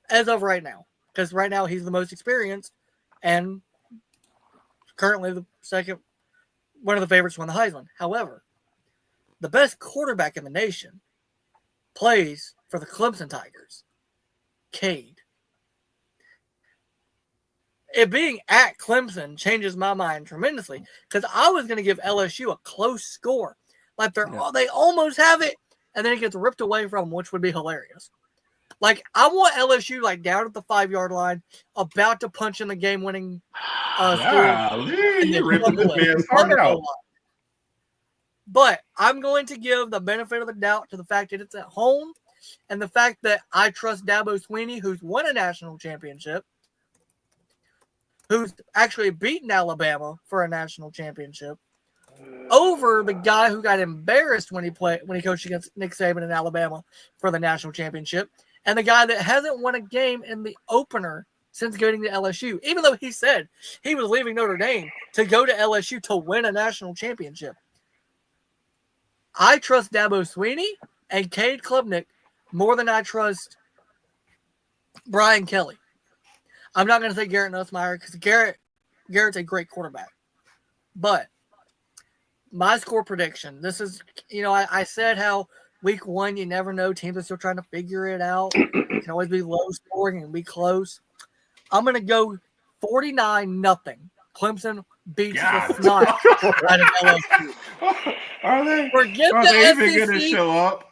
as of right now, because right now he's the most experienced and currently the second, one of the favorites to win the Heisman. However, the best quarterback in the nation plays for the Clemson Tigers, Cade. It being at Clemson changes my mind tremendously because I was going to give LSU a close score. Like they almost have it, and then it gets ripped away from them, which would be hilarious. Like, I want LSU like down at the 5-yard line, about to punch in the game-winning score. You're ripping this man's heart out. But I'm going to give the benefit of the doubt to the fact that it's at home and the fact that I trust Dabo Swinney, who's won a national championship, who's actually beaten Alabama for a national championship, over the guy who got embarrassed when he coached against Nick Saban in Alabama for the national championship, and the guy that hasn't won a game in the opener since going to LSU, even though he said he was leaving Notre Dame to go to LSU to win a national championship. I trust Dabo Swinney and Cade Klubnik more than I trust Brian Kelly. I'm not going to say Garrett Nussmeier because Garrett's a great quarterback. But my score prediction, this is, I said how week 1, you never know. Teams are still trying to figure it out. It can always be low scoring and be close. I'm going to go 49-0. Clemson beats the snot out of LSU. Are they? Forget Are the they SEC. even going to show up?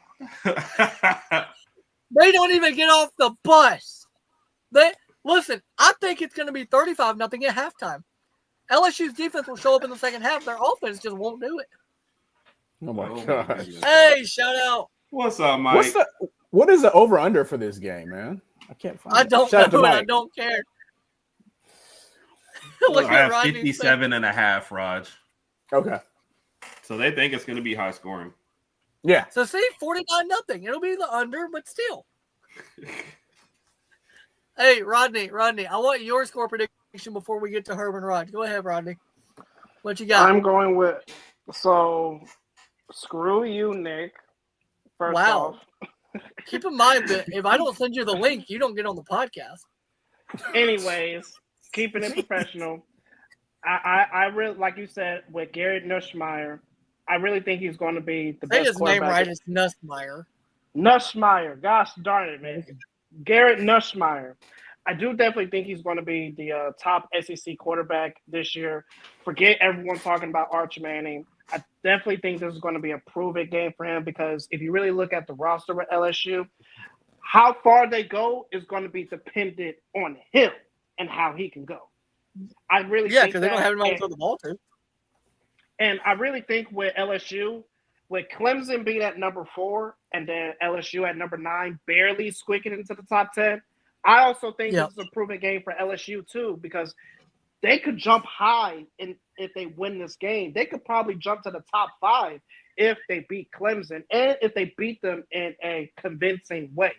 They don't even get off the bus. Listen, I think it's going to be 35-0 at halftime. LSU's defense will show up in the second half. Their offense just won't do it. Oh, my gosh. Hey, shout out. What's up, Mike? What is the over-under for this game, man? I can't find it. I don't know, and I don't care. I have 57.5, Raj. Okay. So they think it's going to be high scoring. Yeah. So see, 49-0. It'll be the under, but still. Hey, Rodney, I want your score prediction before we get to Herb and Rodg. Go ahead, Rodney. What you got? I'm going with screw you, Nick. First off. Keep in mind that if I don't send you the link, you don't get on the podcast. Anyways, keeping it professional. I really, like you said, with Garrett Nussmeier, I really think he's going to be the best quarterback. Say his name right. It's Nussmeier. Nussmeier. Gosh darn it, man. Garrett Nussmeier. I do definitely think he's going to be the top SEC quarterback this year. Forget everyone talking about Arch Manning. I definitely think this is going to be a prove-it game for him because if you really look at the roster at LSU, how far they go is going to be dependent on him and how he can go. I really think because they're going to have him able to throw the ball too. And I really think with LSU, with Clemson being at number 4 and then LSU at number 9, barely squeaking into the top 10, I also think this is a proven game for LSU too because they could jump high if they win this game. They could probably jump to the top 5 if they beat Clemson and if they beat them in a convincing way.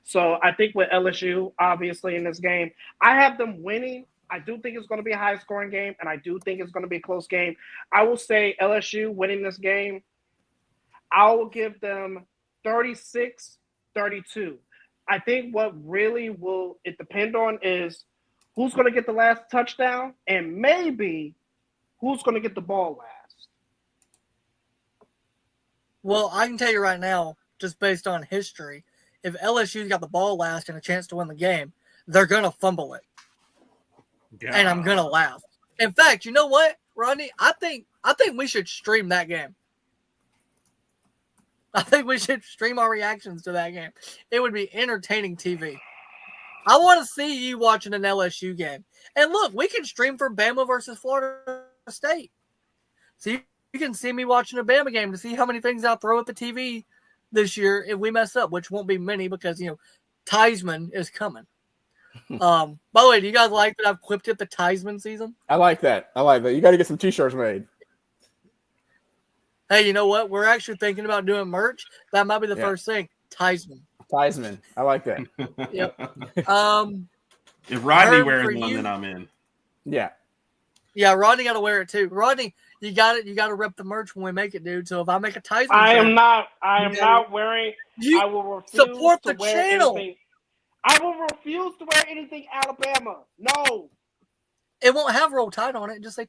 So I think with LSU, obviously in this game, I have them winning. I do think it's going to be a high-scoring game, and I do think it's going to be a close game. I will say LSU winning this game, I will give them 36-32. I think what really will it depend on is who's going to get the last touchdown and maybe who's going to get the ball last. Well, I can tell you right now, just based on history, if LSU's got the ball last and a chance to win the game, they're going to fumble it. Yeah. And I'm going to laugh. In fact, you know what, Rodney? I think we should stream that game. I think we should stream our reactions to that game. It would be entertaining TV. I want to see you watching an LSU game. And look, we can stream for Bama versus Florida State. So you can see me watching a Bama game to see how many things I'll throw at the TV this year if we mess up, which won't be many because, Theismann is coming. By the way, do you guys like that I've clipped it the Theismann season? I like that. You got to get some T-shirts made. Hey, you know what? We're actually thinking about doing merch. That might be the first thing. Theismann. I like that. Yep. If Rodney wears one, then I'm in. Yeah. Yeah, Rodney got to wear it too. Rodney, you got it. You got to rep the merch when we make it, dude. So if I make a Theismann, I am not wearing. I will refuse support the to wear channel. Anything. I will refuse to wear anything Alabama. No. It won't have Roll Tide on it. Just say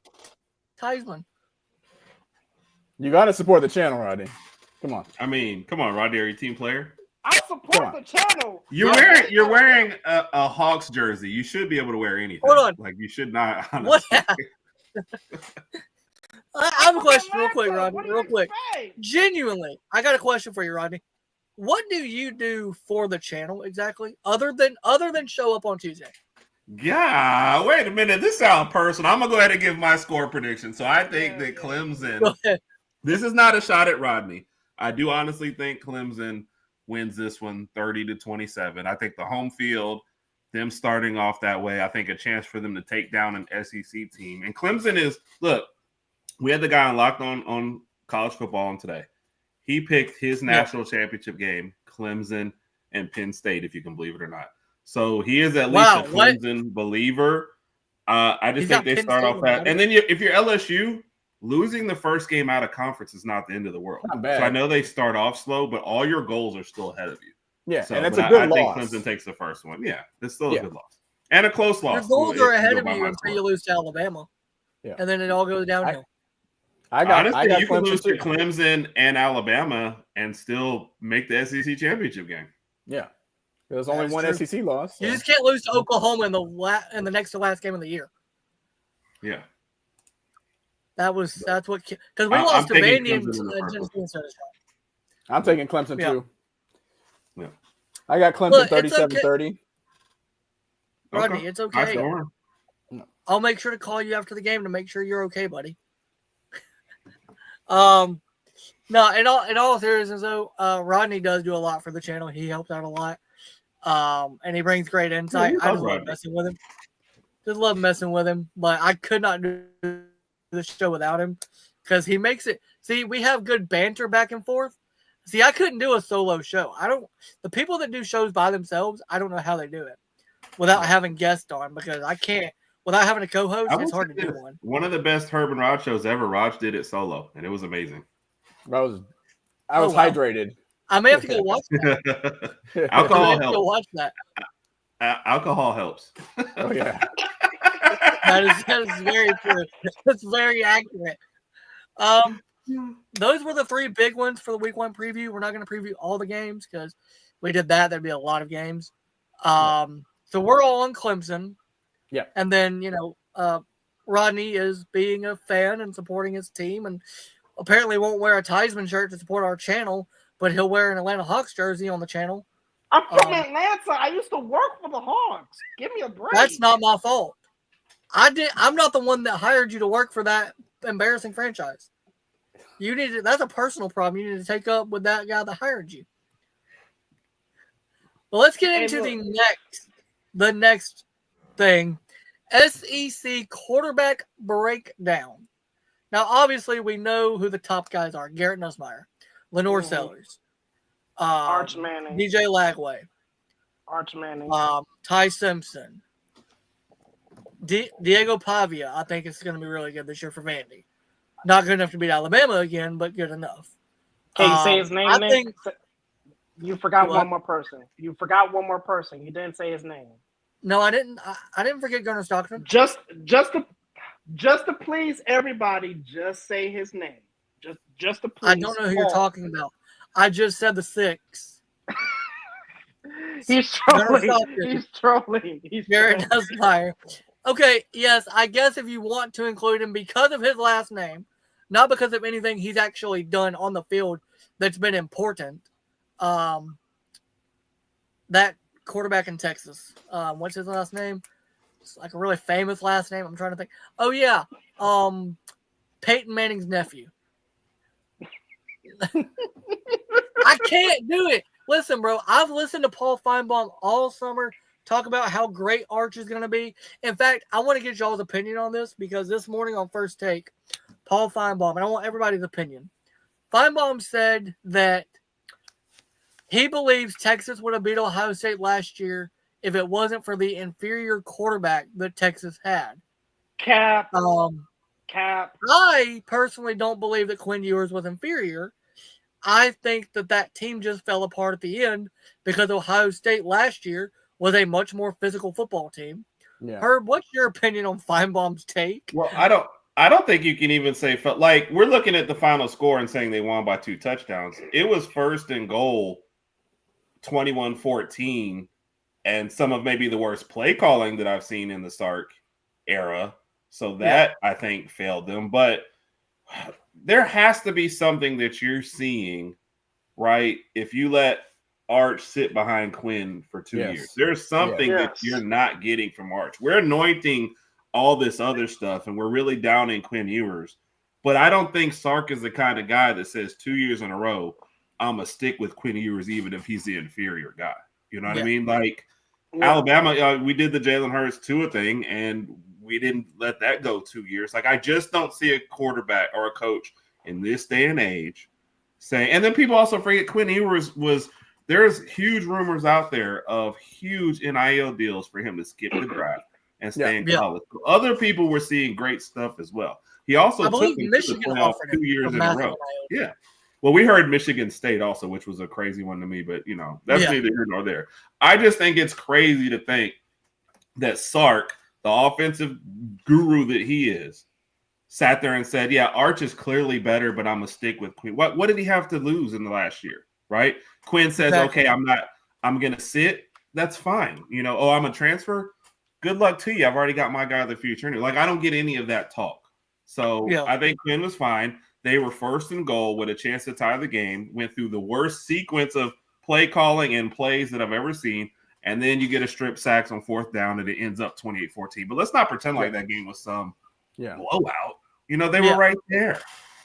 Theismann. You got to support the channel, Rodney. Come on. I mean, come on, Rodney. Are you a team player? I support the channel. You're wearing a Hawks jersey. You should be able to wear anything. Hold on. Like you should not. What? I have a question real quick, Rodney. Real quick. Genuinely, I got a question for you, Rodney. What do you do for the channel exactly, other than show up on Tuesday? Yeah, wait a minute. This sounds personal. I'm gonna go ahead and give my score prediction. So I think that Clemson. This is not a shot at Rodney. I do honestly think Clemson wins this one 30-27. I think the home field, them starting off that way, I think a chance for them to take down an SEC team. And Clemson is, look, we had the guy unlocked on college football on today. He picked his national championship game, Clemson and Penn State, if you can believe it or not. So he is at least a Clemson believer. I just think they start off that. And then if you're LSU, losing the first game out of conference is not the end of the world. Not bad. So I know they start off slow, but all your goals are still ahead of you. Yeah, so, and it's a good loss. I think Clemson takes the first one. Yeah, it's still a good loss. And a close loss. Your goals are ahead of you until you lose to Alabama. Yeah. And then it all goes downhill. Honestly, you can lose to Clemson and Alabama and still make the SEC championship game. Yeah. There's only one SEC loss. So. You just can't lose to Oklahoma in the next to last game of the year. Yeah. That's what because we lost to Vandy and Tennessee. I'm taking Clemson too. Yeah. I got Clemson 37-30. Rodney, it's okay. I'll make sure to call you after the game to make sure you're okay, buddy. No, in all seriousness though, Rodney does do a lot for the channel. He helps out a lot. And he brings great insight. I just love messing with him. Just love messing with him. But I could not do the show without him because he makes it. See, we have good banter back and forth. See, I couldn't do a solo show. The people that do shows by themselves, I don't know how they do it without having guests on because I can't. Without having a co-host, it's hard to do one. One of the best Herb and Rodg shows ever. Rodg did it solo, and it was amazing. I was hydrated. I may have to go watch that. Alcohol helps. Go watch that. Alcohol helps. Oh yeah. That is very true. That's very accurate. Those were the three big ones for the week 1 preview. We're not going to preview all the games because we did that. There'd be a lot of games. So we're all on Clemson. Yeah. And then, Rodney is being a fan and supporting his team. And apparently won't wear a Theismann shirt to support our channel, but he'll wear an Atlanta Hawks jersey on the channel. I'm from Atlanta. I used to work for the Hawks. Give me a break. That's not my fault. I'm not the one that hired you to work for that embarrassing franchise. That's a personal problem you need to take up with that guy that hired you. Well, let's get into the next thing. SEC quarterback breakdown. Now, obviously, we know who the top guys are. Garrett Nussmeier, Lenore Sellers, Arch Manning, DJ Lagway, Arch Manning, Ty Simpson, Diego Pavia. I think it's going to be really good this year for Vandy. Not good enough to beat Alabama again, but good enough. Can you say his name? I think you forgot one more person. You forgot one more person. You didn't say his name. No, I didn't. I didn't forget Gunnar Stockton. Just to please everybody, just say his name. Just to please. I don't know who you're talking about. I just said the 6. He's trolling. He's Garrett Nussmeier. Okay, yes, I guess if you want to include him because of his last name, not because of anything he's actually done on the field that's been important. That quarterback in Texas. What's his last name? It's like a really famous last name. I'm trying to think. Oh, yeah. Peyton Manning's nephew. I can't do it. Listen, bro, I've listened to Paul Feinbaum all summer talk about how great Arch is going to be. In fact, I want to get y'all's opinion on this because this morning on First Take, Paul Feinbaum, and I want everybody's opinion. Feinbaum said that he believes Texas would have beat Ohio State last year if it wasn't for the inferior quarterback that Texas had. Cap. I personally don't believe that Quinn Ewers was inferior. I think that team just fell apart at the end because Ohio State last year was a much more physical football team. Yeah. Herb, what's your opinion on Feinbaum's take? Well, I don't think you can even say, like, we're looking at the final score and saying they won by 2 touchdowns. It was 1st and goal, 21-14, and some of maybe the worst play calling that I've seen in the Sark era. So that, I think, failed them. But there has to be something that you're seeing, right? If you let Arch sit behind Quinn for 2 years, there's something that you're not getting from Arch. We're anointing all this other stuff, and we're really downing Quinn Ewers. But I don't think Sark is the kind of guy that says 2 years in a row, I'm going to stick with Quinn Ewers even if he's the inferior guy. You know what I mean? Like, Alabama, we did the Jalen Hurts Tua thing, and we didn't let that go 2 years. Like, I just don't see a quarterback or a coach in this day and age saying – and then people also forget Quinn Ewers was – there's huge rumors out there of huge NIL deals for him to skip the draft and stay in college. Other people were seeing great stuff as well. He also took him to the playoff 2 years in a row. Yeah. Well, we heard Michigan State also, which was a crazy one to me, but, you know, that's neither here nor there. I just think it's crazy to think that Sark, the offensive guru that he is, sat there and said, yeah, Arch is clearly better, but I'm going to stick with Quinn. What did he have to lose in the last year, right? Quinn says, okay, I'm going to sit. That's fine. You know, I'm a transfer. Good luck to you. I've already got my guy of the future. Like, I don't get any of that talk. So I think Quinn was fine. They were 1st and goal with a chance to tie the game, went through the worst sequence of play calling and plays that I've ever seen. And then you get a strip sacks on 4th down and it ends up 28-14. But let's not pretend like that game was some blowout. You know, they were right there.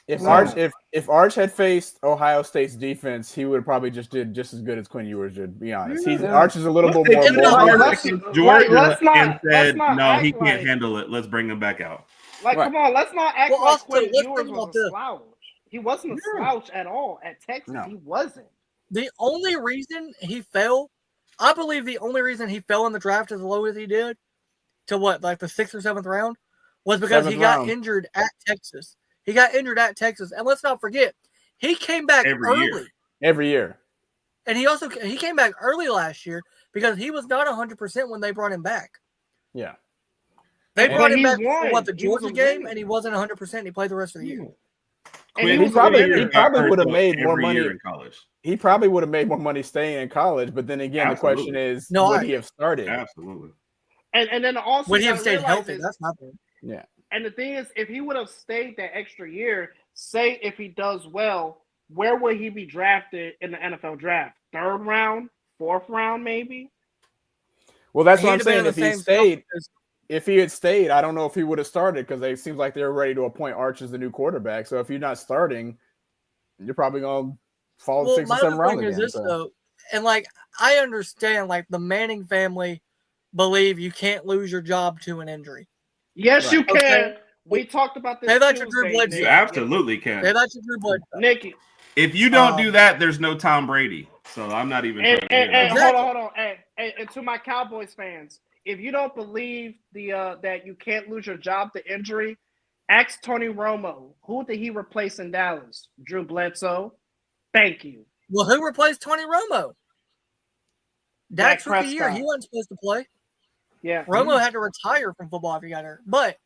If Arch had faced Ohio State's defense, he would have probably just did just as good as Quinn Ewers did, to be honest. Arch is a little bit more Georgia and said, no, he can't handle it. Let's bring him back out. Like, come on, let's not act like Quinn Ewers was a slouch. He wasn't a slouch at all at Texas. No. He wasn't. The only reason he fell, I believe the only reason he fell in the draft as low as he did, to what, like the 6th or 7th round, was because he got injured at Texas. He got injured at Texas. And let's not forget, he came back early. Every year. And he came back early last year because he was not 100% when they brought him back. Yeah. They brought him back for the Georgia game, and he wasn't 100%. He played the rest of the year. And he probably would have made more money in college. He probably would have made more money staying in college. But then again, the question is, would he have started? Absolutely. And then also, would he have stayed healthy? That's not good. Yeah. And the thing is, if he would have stayed that extra year, say if he does well, where would he be drafted in the NFL draft? 3rd round, 4th round, maybe? Well, that's what I'm saying. If he had stayed, I don't know if he would have started because it seems like they're ready to appoint Arch as the new quarterback. So if you're not starting, you're probably going to fall 6 or 7 rounds again. Though, and like I understand, like the Manning family believe you can't lose your job to an injury. Yes, you can. Okay. We talked about this. Say that to Drew Bledsoe. You absolutely can. Say that to Drew Bledsoe. Nick, if you don't do that, there's no Tom Brady. So I'm not even. Hold on. And to my Cowboys fans, if you don't believe that you can't lose your job to injury, ask Tony Romo. Who did he replace in Dallas? Drew Bledsoe. Thank you. Well, who replaced Tony Romo? Dak's rookie year. He wasn't supposed to play. Yeah. Romo had to retire from football if he got hurt. But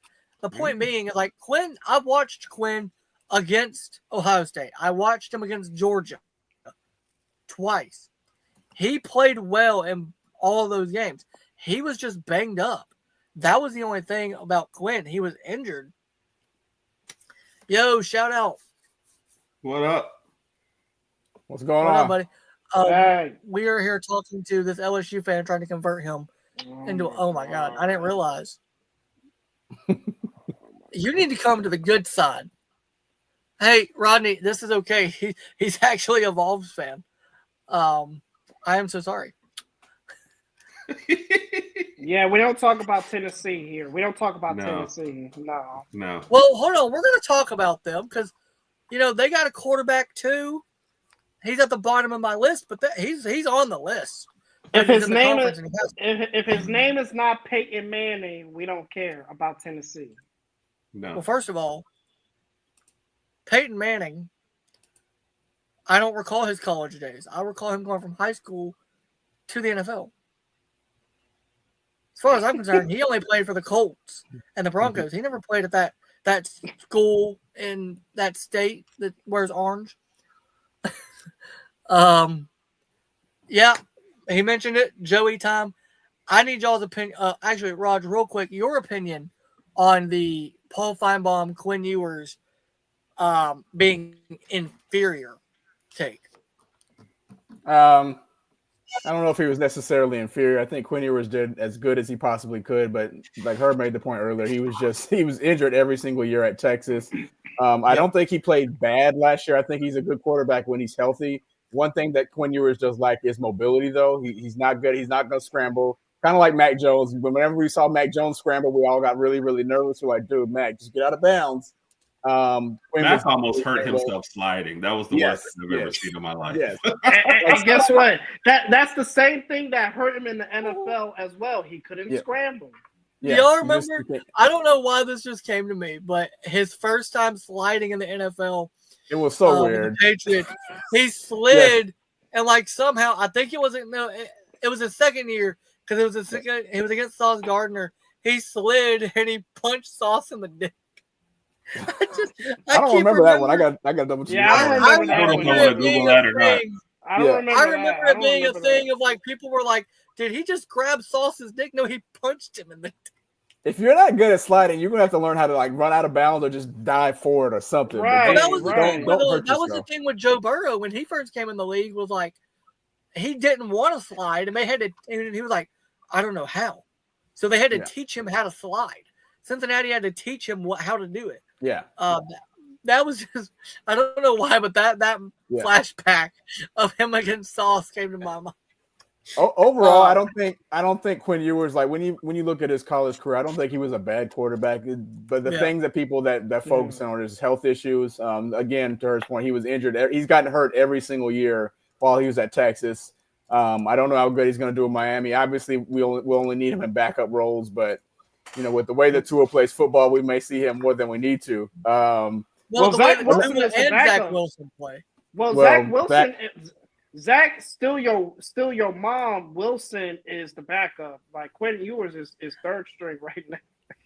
the point being is like Quinn, I watched Quinn against Ohio State. I watched him against Georgia twice. He played well in all of those games. He was just banged up. That was the only thing about Quinn. He was injured. Yo, shout out. What up? What's going on, buddy? Hey. We are here talking to this LSU fan trying to convert him into, oh my God, I didn't realize. You need to come to the good side. Hey, Rodney, this is okay. He's actually a Vols fan. I am so sorry. Yeah, we don't talk about Tennessee here. We don't talk about Tennessee. No. Well, hold on. We're going to talk about them because, they got a quarterback too. He's at the bottom of my list, but he's on the list. If his name is not Peyton Manning, we don't care about Tennessee. No. Well, first of all, Peyton Manning, I don't recall his college days. I recall him going from high school to the NFL. As far as I'm concerned, he only played for the Colts and the Broncos. He never played at that school in that state that wears orange. Yeah, he mentioned it. Joey time. I need y'all's opinion. Actually, Rog, real quick, your opinion on the Paul Feinbaum, Quinn Ewers being inferior take. I don't know if he was necessarily inferior. I think Quinn Ewers did as good as he possibly could, but like Herb made the point earlier, he was injured every single year at Texas. I don't think he played bad last year. I think he's a good quarterback when he's healthy. One thing that Quinn Ewers does like is mobility, though. He's not good. He's not going to scramble. Kind of like Mac Jones. Whenever we saw Mac Jones scramble, we all got really, really nervous. We're like, dude, Mac, just get out of bounds. Mac almost hurt himself sliding. That was the worst I've ever seen in my life. Yes. and guess what? That's the same thing that hurt him in the NFL as well. He couldn't scramble. Yeah. Do y'all remember? I don't know why this just came to me, but his first time sliding in the NFL, it was so weird. Patriots, he slid and like somehow I think it was his second year because it was against Sauce Gardner. He slid and he punched Sauce in the dick. I don't remember that one. I got double check. Yeah, I remember Google that or not. I remember it being a thing of like people were like, did he just grab Sauce's dick? No, he punched him in the dick. If you're not good at sliding, you're gonna have to learn how to like run out of bounds or just dive forward or something. Right. That was the thing with Joe Burrow when he first came in the league was like he didn't want to slide and they had to. And he was like, I don't know how, so they had to teach him how to slide. Cincinnati had to teach him how to do it. Yeah. That was just I don't know why, but that flashback of him against Sauce came to my mind. Overall, I don't think Quinn Ewers, like when you look at his college career, I don't think he was a bad quarterback. But the things that people that focus on is health issues. Again, to Her's point, he was injured. He's gotten hurt every single year while he was at Texas. I don't know how good he's going to do in Miami. Obviously, we'll only need him in backup roles, but with the way that Tua plays football, we may see him more than we need to. Zach Wilson play. Zach Wilson. Zach, still your mom. Wilson is the backup. Like Quinn Ewers is third string right now.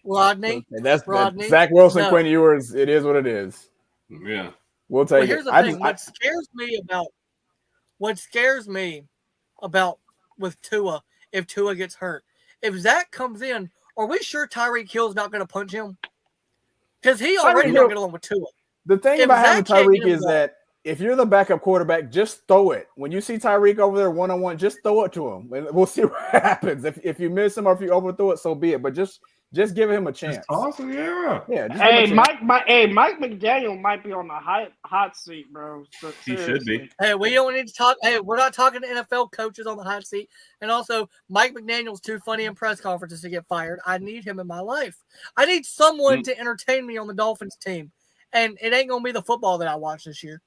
Rodney. That's Rodney. Zach Wilson, Quinn Ewers. It is what it is. Yeah, we'll take here's it. The thing. What scares me about with Tua, if Tua gets hurt, if Zach comes in, are we sure Tyreek Hill's not going to punch him? Because he already don't get along with Tua. The thing If about having Zach can't Tyreek get him is that if you're the backup quarterback, just throw it. When you see Tyreek over there one-on-one, just throw it to him. And we'll see what happens. If you miss him or if you overthrow it, so be it. But just give him a chance. Just toss him, yeah. Yeah. Just Hey, Mike McDaniel might be on the hot seat, bro. So, He should be. Hey, we don't need to talk. Hey, we're not talking to NFL coaches on the hot seat. And also, Mike McDaniel's too funny in press conferences to get fired. I need him in my life. I need someone to entertain me on the Dolphins team. And it ain't going to be the football that I watch this year.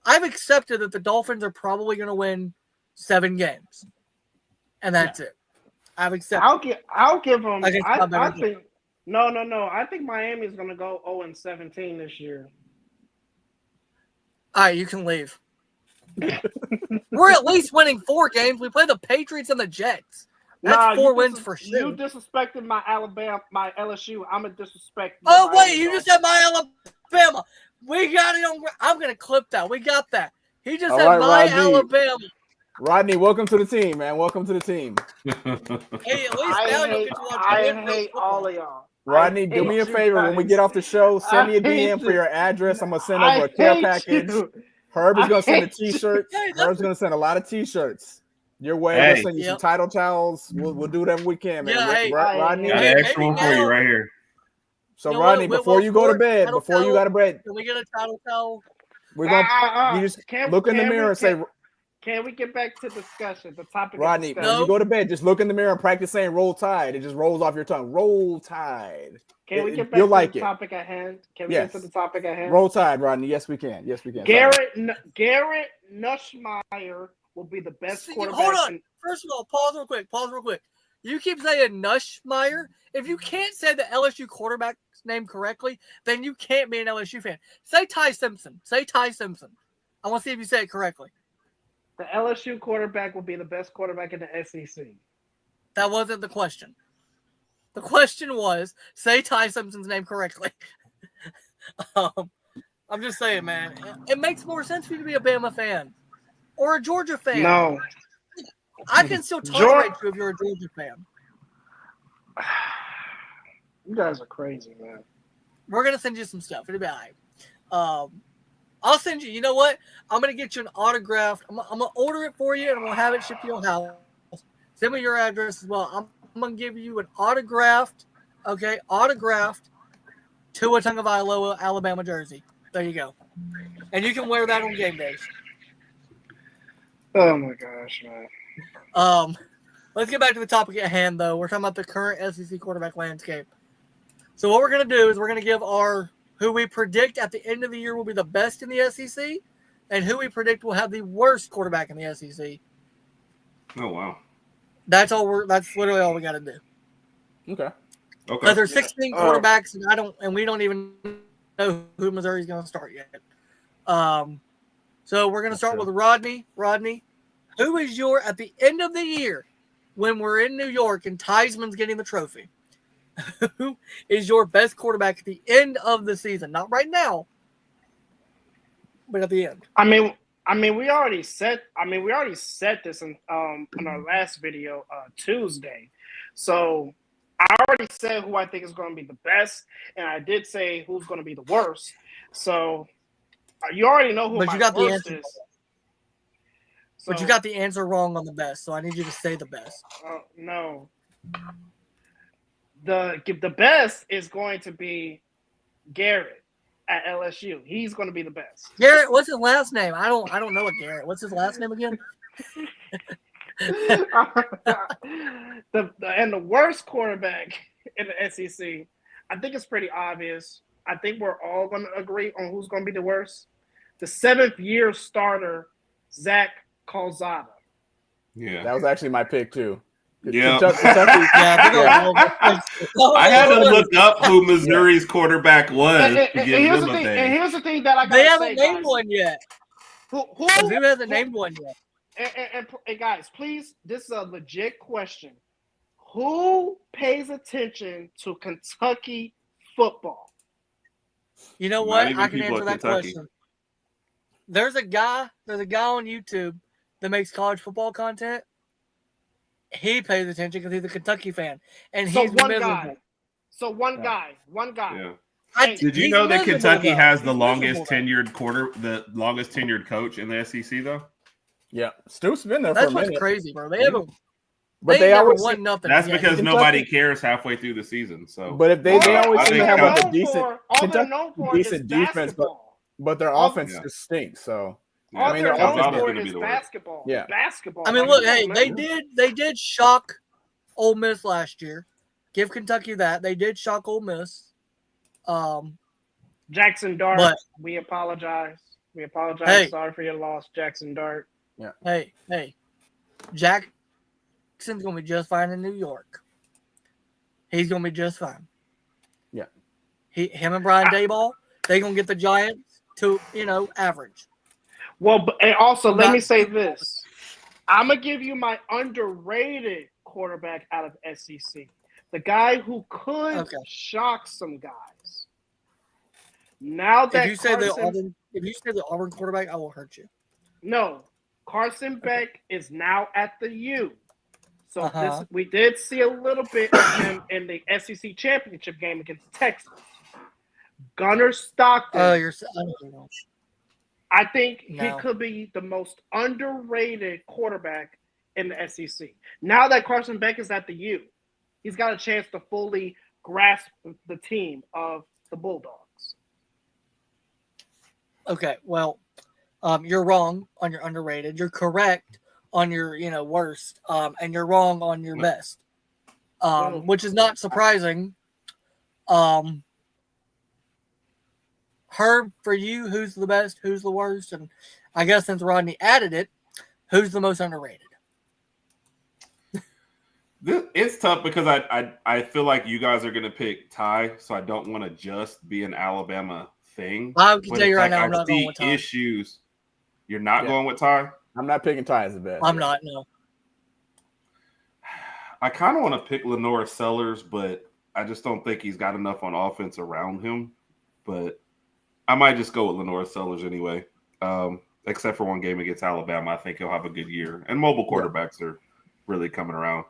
I've accepted that the Dolphins are probably going to win 7 games. And that's it. I've accepted. I'll give them. I think no. I think Miami's going to go 0-17 this year. All right, you can leave. We're at least winning 4 games. We play the Patriots and the Jets. That's 4 wins for sure. You disrespected my LSU. I'm a disrespect. Oh wait, you just said my Alabama. We got it on. I'm gonna clip that. We got that. He just said my Rodney. Alabama. Rodney, welcome to the team, man. Welcome to the team. Hey, at least now you get to watch. I hate all of y'all. Rodney, do me a favor. When we get off the show, send me a DM for your address. I'm going to send over a care package. Herb is going to send a T-shirt. Herb's going to send a lot of T-shirts your way. We'll send you some title towels. We'll do whatever we can, man. Rodney, got an extra one for you right here. So, Rodney, before you go to bed, before you go to bed, can we get a title towel? We're going you just look in the mirror and say, can we get back to discussion? The topic. Rodney, when you go to bed, just look in the mirror and practice saying "Roll Tide." It just rolls off your tongue. Roll Tide. Can we get back to the topic at hand? Can we get to the topic at hand? Roll Tide, Rodney. Yes, we can. Yes, we can. Garrett Nussmeier will be the best quarterback. Hold on. First of all, pause real quick. You keep saying Nussmeier. If you can't say the LSU quarterback's name correctly, then you can't be an LSU fan. Say Ty Simpson. I want to see if you say it correctly. The LSU quarterback will be the best quarterback in the SEC. That wasn't the question. The question was, say Ty Simpson's name correctly. I'm just saying, man. It makes more sense for you to be a Bama fan or a Georgia fan. No. I can still tolerate you if you're a Georgia fan. You guys are crazy, man. We're going to send you some stuff. It'll be all right. I'll send you. You know what? I'm going to get you an autographed. I'm going to order it for you, and I'm going to have it shipped to your house. Send me your address as well. I'm going to give you an autographed Tua Tagovailoa Alabama jersey. There you go. And you can wear that on game days. Oh, my gosh, man. Let's get back to the topic at hand, though. We're talking about the current SEC quarterback landscape. So what we're going to do is we're going to give who we predict at the end of the year will be the best in the SEC, and who we predict will have the worst quarterback in the SEC. Oh wow, that's literally all we got to do. Okay. Because there's 16 quarterbacks, and we don't even know who Missouri's going to start yet. So we're going to start with Rodney. Rodney, who is at the end of the year when we're in New York and Theismann's getting the trophy? Who is your best quarterback at the end of the season? Not right now, but at the end. I mean, we already said this in our last video Tuesday. So I already said who I think is going to be the best, and I did say who's going to be the worst. So you already know who my worst is. So, but you got the answer wrong on the best, so I need you to say the best. No. The best is going to be Garrett at LSU. He's going to be the best. Garrett, what's his last name? I don't know a Garrett. What's his last name again? The worst quarterback in the SEC, I think it's pretty obvious. I think we're all going to agree on who's going to be the worst. The 7th-year starter, Zach Calzada. Yeah, that was actually my pick too. Yeah. I had to look up who Missouri's quarterback was. And here's the thing that I got to say, they haven't named one yet. Who hasn't named one yet? And guys, please, this is a legit question. Who pays attention to Kentucky football? You know what? I can answer that question. There's a guy on YouTube that makes college football content. He pays attention because he's a Kentucky fan, and he's miserable. One guy. Yeah. Did you know that Kentucky has the longest tenured coach in the SEC though? Yeah, Stoops been there That's for a minute. what's crazy, bro. They haven't. But they always won nothing. That's because nobody cares halfway through the season. So, but if they always seem to have like a decent defense, but their offense just stinks. So all they're known for is basketball. Yeah, basketball. I mean, look, hey, they did shock Ole Miss last year. Give Kentucky that. They did shock Ole Miss. Jackson Dart, we apologize. We apologize. Hey, sorry for your loss, Jackson Dart. Yeah. Hey, Jackson's gonna be just fine in New York. He's gonna be just fine. Yeah. Him and Brian Daboll, they gonna get the Giants to average. Well, and also let me say this: I'm gonna give you my underrated quarterback out of SEC, the guy who could shock some guys. Now that if you say the Auburn quarterback, I will hurt you. No, Carson Beck is now at the U. So we did see a little bit of him in the SEC championship game against Texas. Gunnar Stockton. I think he could be the most underrated quarterback in the SEC. Now that Carson Beck is at the U, he's got a chance to fully grasp the team of the Bulldogs. Okay, well, you're wrong on your underrated. You're correct on your worst, and you're wrong on your best, which is not surprising. Herb, for you, who's the best, who's the worst, and I guess since Rodney added it, who's the most underrated? It's tough because I feel like you guys are going to pick Ty, so I don't want to just be an Alabama thing. I can tell you right now, I'm not going with Ty. Issues. You're not going with Ty? I'm not picking Ty as the best. I'm not, no. I kind of want to pick Lenore Sellers, but I just don't think he's got enough on offense around him. But I might just go with Lenore Sellers anyway. Except for one game against Alabama, I think he'll have a good year. And mobile quarterbacks are really coming around.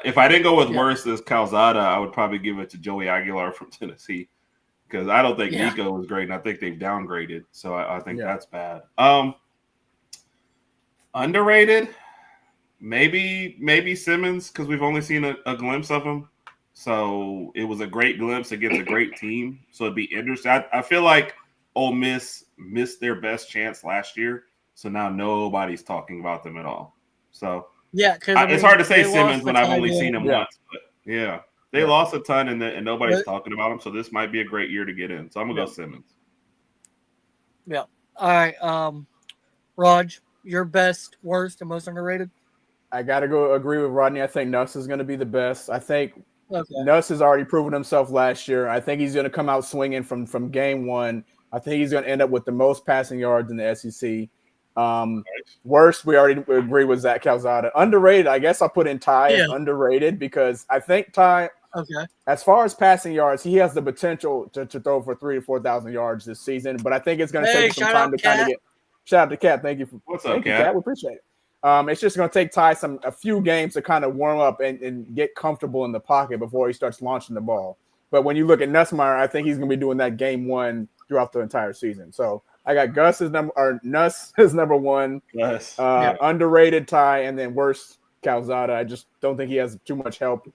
If I didn't go with worse as Calzada, I would probably give it to Joey Aguilar from Tennessee because I don't think Nico is great, and I think they've downgraded. So I think that's bad. Underrated, maybe Simmons because we've only seen a glimpse of him. So it was a great glimpse against a great team. So it'd be interesting. I feel like Ole Miss missed their best chance last year. So now nobody's talking about them at all. So because it's hard to say Simmons when I've only seen him once. But they lost a ton and nobody's talking about him. So this might be a great year to get in. So I'm gonna go Simmons. Yeah. All right. Raj, your best, worst, and most underrated? I gotta go agree with Rodney. I think Nuss is gonna be the best. I think Nuss has already proven himself last year. I think he's gonna come out swinging from game one. I think he's gonna end up with the most passing yards in the SEC. Worst, we already agree with Zach Calzada. Underrated, I guess I'll put in Ty as underrated because I think Ty, as far as passing yards, he has the potential to throw for 3,000 to 4,000 yards this season. But I think it's going to take some time to kind of get. Shout out to Cat. Thank you. What's up, Cat? We appreciate it. It's just going to take Ty a few games to kind of warm up and get comfortable in the pocket before he starts launching the ball. But when you look at Nussmeier, I think he's going to be doing that game one throughout the entire season. So I got Nuss is number one. Yes. Underrated Ty, and then worst Calzada. I just don't think he has too much help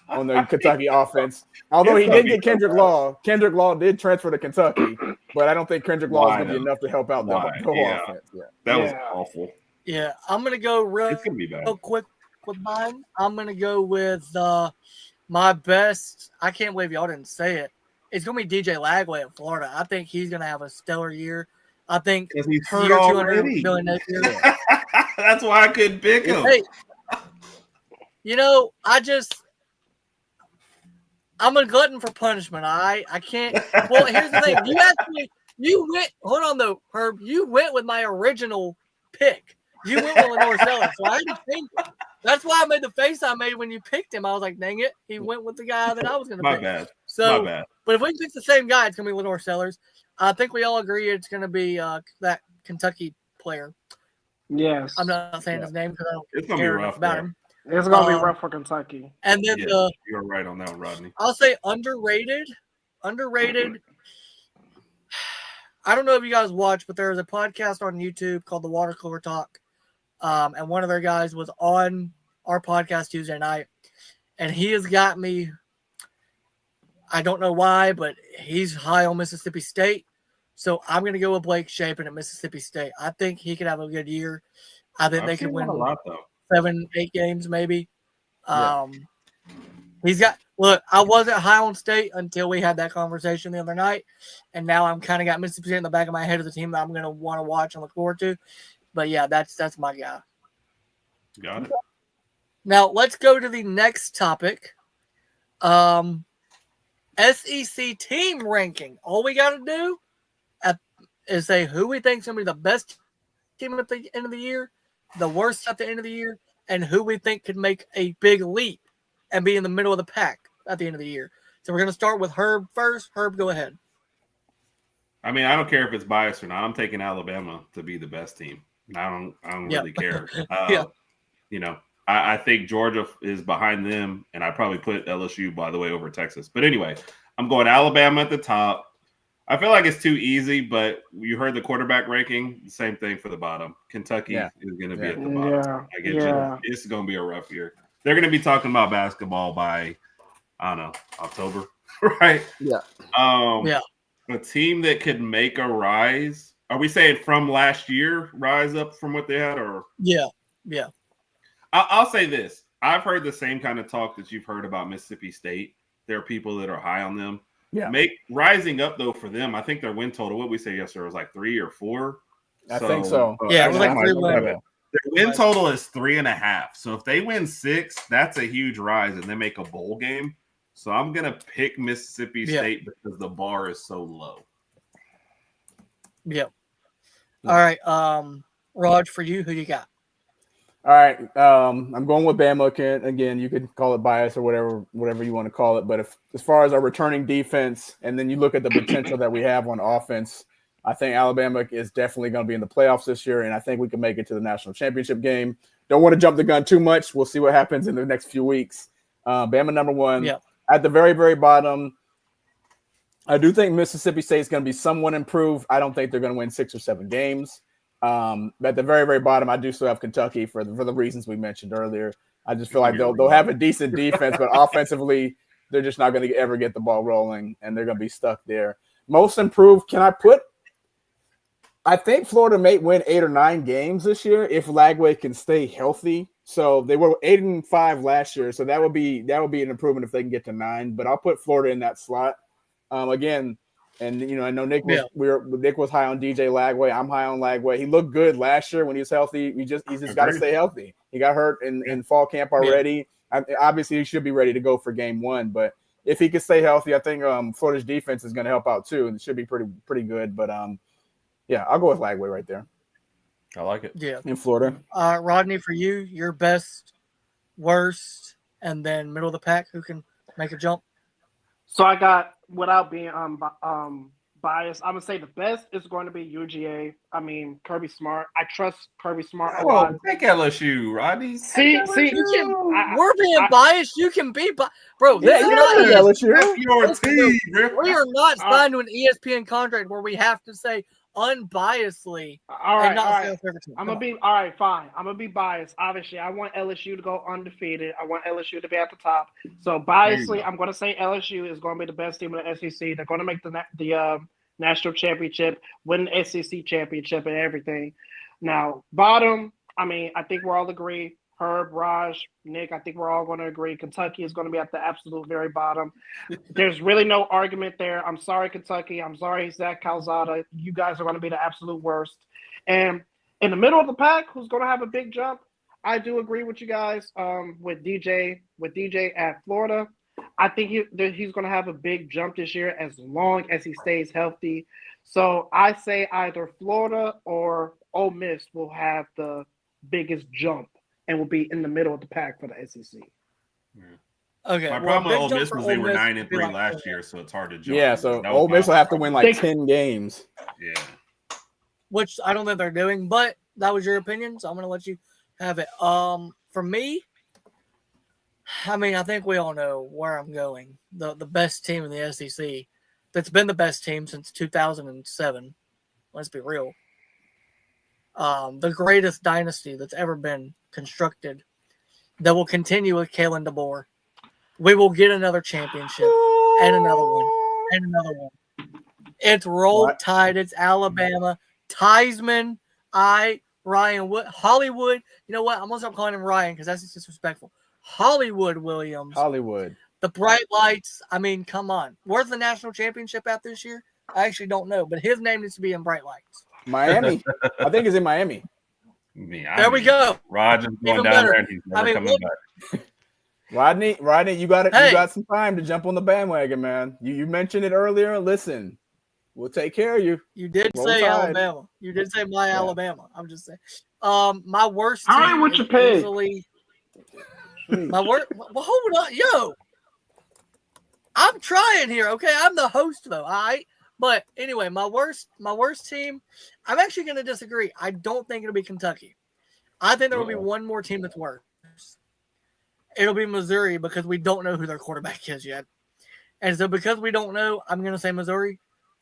on the Kentucky offense. Although he did get Kendrick Law. Kendrick Law did transfer to Kentucky, but I don't think Kendrick Law is going to be enough to help out the whole offense. Yeah. That was awful. Yeah, I'm going to go real quick with mine. I'm going to go with my best. I can't believe y'all didn't say it. It's going to be DJ Lagway of Florida. I think he's going to have a stellar year. I think he's hurt already. Next year. That's why I couldn't pick him. Hey, I'm a glutton for punishment. I can't. Well, here's the thing. You asked me. You went. Hold on, though, Herb. You went with my original pick. You went with Lenore Sellers, so I had to change it. That's why I made the face I made when you picked him. I was like, dang it. He went with the guy that I was going to pick. My bad. So, My bad. But if we pick the same guy, it's going to be Lenore Sellers. I think we all agree it's going to be that Kentucky player. Yes. I'm not saying his name because I It's don't gonna care be rough about him. It's going to be rough for Kentucky. And then you're right on that one, Rodney. I'll say underrated. underrated. I don't know if you guys watch, but there's a podcast on YouTube called The Water Cooler Talk. And one of their guys was on our podcast Tuesday night. And he has got me, I don't know why, but he's high on Mississippi State. So I'm going to go with Blake Shapen at Mississippi State. I think he could have a good year. I think they could win a lot, though. 7-8 games maybe. Yeah. He's got – look, I wasn't high on State until we had that conversation the other night, and now I'm kind of got Mississippi State in the back of my head of the team that I'm going to want to watch and look forward to. But, yeah, that's my guy. Got it. Now, let's go to the next topic. SEC team ranking. All we got to do is say who we think is going to be the best team at the end of the year, the worst at the end of the year, and who we think could make a big leap and be in the middle of the pack at the end of the year. So we're going to start with Herb first. Herb, go ahead. I mean, I don't care if it's biased or not. I'm taking Alabama to be the best team. I don't really care. You know, I think Georgia is behind them, and I probably put LSU, by the way, over Texas. But anyway, I'm going Alabama at the top. I feel like it's too easy, but you heard the quarterback ranking. Same thing for the bottom. Kentucky is going to be at the bottom. It's going to be a rough year. They're going to be talking about basketball by, I don't know, October, right? Yeah. A team that could make a rise. Are we saying from last year, rise up from what they had? Or Yeah. I'll say this. I've heard the same kind of talk that you've heard about Mississippi State. There are people that are high on them. Yeah. Rising up, though, for them, I think their win total, what we say yesterday, was like 3 or 4. I think so. Yeah, it was like 3 wins. Their win total is 3.5. So if they win 6, that's a huge rise, and they make a bowl game. So I'm going to pick Mississippi State because the bar is so low. Yep. All right. Raj, for you, who you got? All right. I'm going with Bama. Again, you could call it bias or whatever you want to call it. But as far as our returning defense, and then you look at the potential that we have on offense, I think Alabama is definitely going to be in the playoffs this year, and I think we can make it to the national championship game. Don't want to jump the gun too much. We'll see what happens in the next few weeks. Bama number 1. Yep. At the very, very bottom, I do think Mississippi State is going to be somewhat improved. I don't think they're going to win 6 or 7 games. At the very, very bottom, I do still have Kentucky for the reasons we mentioned earlier. I just feel like they'll have a decent defense, but offensively, they're just not going to ever get the ball rolling, and they're going to be stuck there. Most improved, I think Florida may win 8 or 9 games this year if Lagway can stay healthy. So they were 8-5 last year, so that would be an improvement if they can get to 9. But I'll put Florida in that slot again. And I know Nick was high on DJ Lagway. I'm high on Lagway. He looked good last year when he was healthy. He's just got to stay healthy. He got hurt in fall camp already. Obviously, he should be ready to go for game 1. But if he can stay healthy, I think Florida's defense is going to help out too, and it should be pretty good. But I'll go with Lagway right there. I like it. Yeah. In Florida. Rodney, for you, your best, worst, and then middle of the pack, who can make a jump? So I got, without being biased, I'm gonna say the best is going to be UGA. I mean, Kirby Smart. I trust Kirby Smart a lot. Take LSU, Rodney. See, we're being biased. You can be, bro. This is not LSU. That's your team. We are not signed to an ESPN contract where we have to say unbiasedly. All right. I'm gonna be all right. Fine. I'm gonna be biased. Obviously, I want LSU to go undefeated. I want LSU to be at the top. So biasly, I'm gonna say LSU is gonna be the best team in the SEC. They're gonna make the national championship, win the SEC championship, and everything. Now, bottom. I mean, I think we're all agree. Herb, Raj, Nick, I think we're all going to agree. Kentucky is going to be at the absolute very bottom. There's really no argument there. I'm sorry, Kentucky. I'm sorry, Zach Calzada. You guys are going to be the absolute worst. And in the middle of the pack, who's going to have a big jump? I do agree with you guys with DJ at Florida. I think he's going to have a big jump this year as long as he stays healthy. So I say either Florida or Ole Miss will have the biggest jump and will be in the middle of the pack for the SEC. Yeah. Okay. My problem with Ole Miss was they were 9-3 last year, so it's hard to jump. Yeah, so Ole Miss will have to win like 10 games. Yeah. Which I don't think they're doing, but that was your opinion, so I'm going to let you have it. For me, I mean, I think we all know where I'm going. The best team in the SEC that's been the best team since 2007. Let's be real. The greatest dynasty that's ever been constructed that will continue with Kalen DeBoer. We will get another championship and another one and another one. It's Roll Tide. It's Alabama. Theismann, Ryan Wood, Hollywood. You know what? I'm going to stop calling him Ryan because that's disrespectful. Hollywood Williams. Hollywood. The Bright Lights. I mean, come on. Where's the national championship at this year? I actually don't know, but his name needs to be in Bright Lights. Miami. I think it's in Miami. There we go. Rodgers going Even down better. there and he's never coming back. Rodney, you got some time to jump on the bandwagon, man. You mentioned it earlier. Listen, we'll take care of you. You did Roll say Tide. Alabama. You did say my Alabama. I'm just saying. My worst All right, team what is you pay? easily my worst. Well, hold on, yo. I'm trying here. Okay, I'm the host though. All right. But anyway, my worst team, I'm actually going to disagree. I don't think it'll be Kentucky. I think there will be one more team that's worse. It'll be Missouri because we don't know who their quarterback is yet. And so because we don't know, I'm going to say Missouri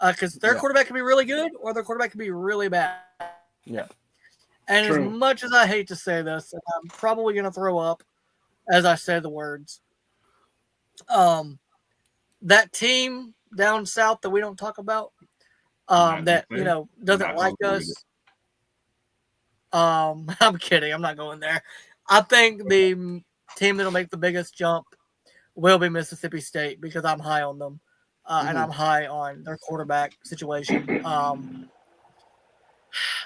because their quarterback could be really good or their quarterback could be really bad. Yeah. And as much as I hate to say this, and I'm probably going to throw up as I say the words, that team down south that we don't talk about, that, you know, doesn't like us. I'm kidding. I'm not going there. I think the team that'll make the biggest jump will be Mississippi State because I'm high on them, and I'm high on their quarterback situation.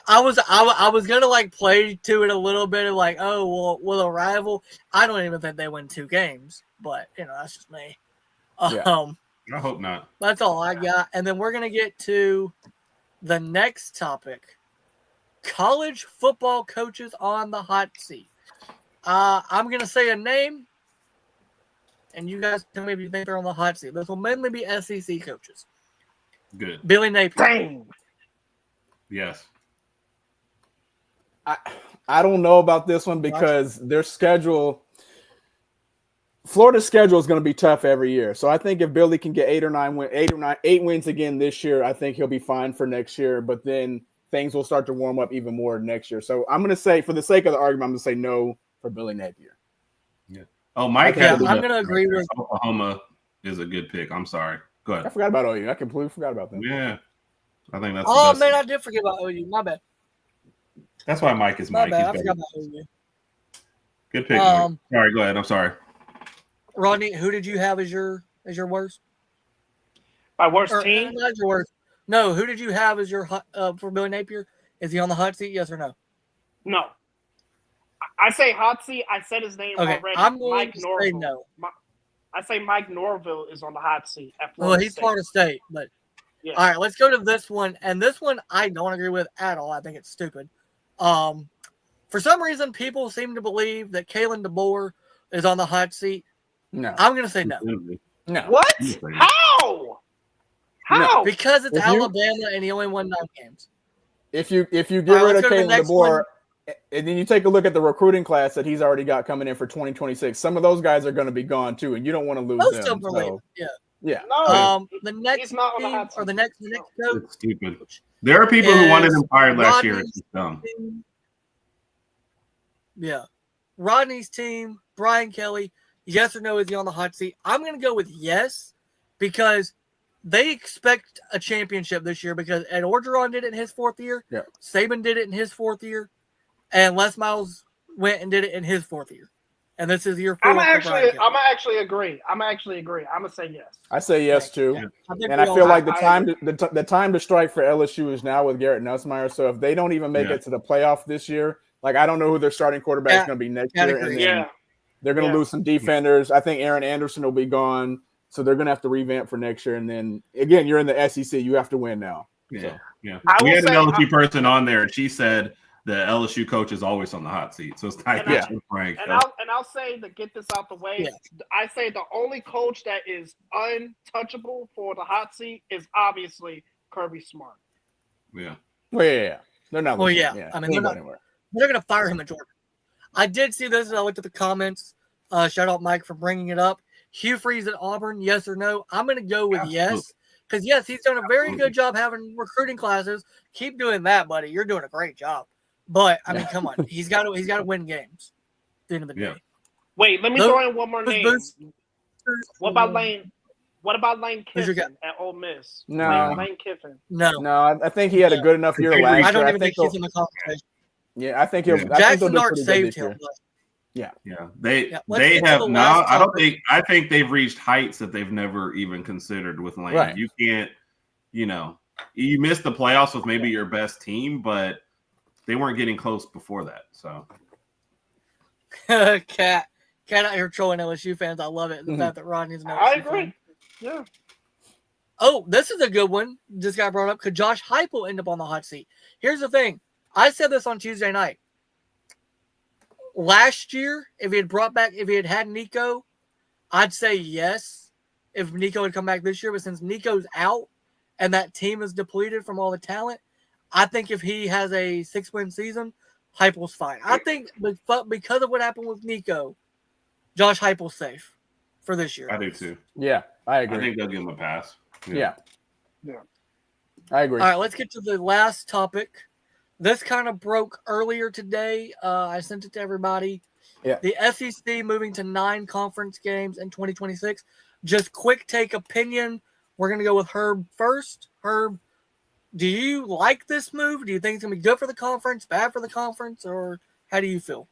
I was gonna like play to it a little bit of like, oh, well, will a rival? I don't even think they win 2 games, but you know, that's just me. I hope not. That's all I got. And then we're going to get to the next topic. College football coaches on the hot seat. I'm going to say a name, and you guys tell me if you think they're on the hot seat. This will mainly be SEC coaches. Good. Billy Napier. Dang. Yes. I don't know about this one because their schedule – Florida's schedule is going to be tough every year. So I think if Billy can get 8 wins again this year, I think he'll be fine for next year. But then things will start to warm up even more next year. So I'm going to say, for the sake of the argument, I'm going to say no for Billy Napier. Yeah. Oh, Mike. I'm going to agree with Oklahoma is a good pick. I'm sorry. Go ahead. I forgot about OU. I completely forgot about them. Yeah. I think that's Oh, man, I did forget about OU. My bad. That's why Mike is Mike. My bad. I forgot about OU. Good pick. Mike. Sorry, go ahead. I'm sorry. Rodney, who did you have as your worst? My worst team? Not your worst. No, who did you have as your for Billy Napier? Is he on the hot seat? Yes or no? No. I say hot seat. I said his name already. I'm going Mike to Norville. say no. I say Mike Norville is on the hot seat. At Well, he's Florida State, but all right. Let's go to this one, and this one I don't agree with at all. I think it's stupid. For some reason, people seem to believe that Kalen DeBoer is on the hot seat. No, I'm going to say no. No. What? How? How? No, because it's Alabama and he only won 9 games. If you get rid of Kalen DeBoer, and then you take a look at the recruiting class that he's already got coming in for 2026, some of those guys are going to be gone too, and you don't want to lose them. So, yeah. No, the next not on the team, hot seat. or the next coach. It's stupid. There are people who wanted him fired last year. It's dumb. Yeah. Rodney's team, Brian Kelly. Yes or no, is he on the hot seat? I'm going to go with yes because they expect a championship this year because Ed Orgeron did it in his 4th year. Yeah. Saban did it in his 4th year. And Les Miles went and did it in his 4th year. And this is year 4. I'm actually agree. I'm going to say yes. I say yes too. Yeah. And I feel like the time to strike for LSU is now with Garrett Nussmeier. So if they don't even make it to the playoff this year, like I don't know who their starting quarterback is going to be next year. And then they're going to lose some defenders. I think Aaron Anderson will be gone. So they're going to have to revamp for next year. And then, again, you're in the SEC. You have to win now. Yeah, so. Yeah. We had an LSU person on there, and she said the LSU coach is always on the hot seat. So it's tight. Frank. And I'll say, to get this out the way, I say the only coach that is untouchable for the hot seat is obviously Kirby Smart. Yeah. Well, yeah. They're not. Well, yeah. I mean, they're going to fire him at Georgia. I did see this, and I looked at the comments. Shout out Mike for bringing it up. Hugh Freeze at Auburn, yes or no? I'm going to go with yes Because yes, he's done a very good job having recruiting classes. Keep doing that, buddy. You're doing a great job. But I mean, come on, he's got to win games. At the end of the day. Wait, let me throw in one more name. What about Lane? What about Lane Kiffin at Ole Miss? No, Lane Kiffin. No. I think he had a good enough year last year. I don't even think he's in the conversation. Yeah, I think he'll. Jackson Dart saved him. Yeah. They have not. I think they've reached heights that they've never even considered with Lane. Right. You can't. You missed the playoffs with maybe your best team, but they weren't getting close before that. So, Cat out here trolling LSU fans. I love it. The fact that Rodney's an LSU I agree. fan. Yeah. Oh, this is a good one. This got brought up. Could Josh Heupel end up on the hot seat? Here's the thing. I said this on Tuesday night. Last year, if he had Nico, I'd say yes. If Nico had come back this year, but since Nico's out and that team is depleted from all the talent, I think if he has a 6-win season, Heupel's fine. I think because of what happened with Nico, Josh Heupel's safe for this year. I do too. Yeah, I agree. I think they'll give him a pass. Yeah. I agree. All right, let's get to the last topic. This kind of broke earlier today. I sent it to everybody. Yeah. The SEC moving to 9 conference games in 2026. Just quick take opinion. We're going to go with Herb first. Herb, do you like this move? Do you think it's going to be good for the conference, bad for the conference, or how do you feel?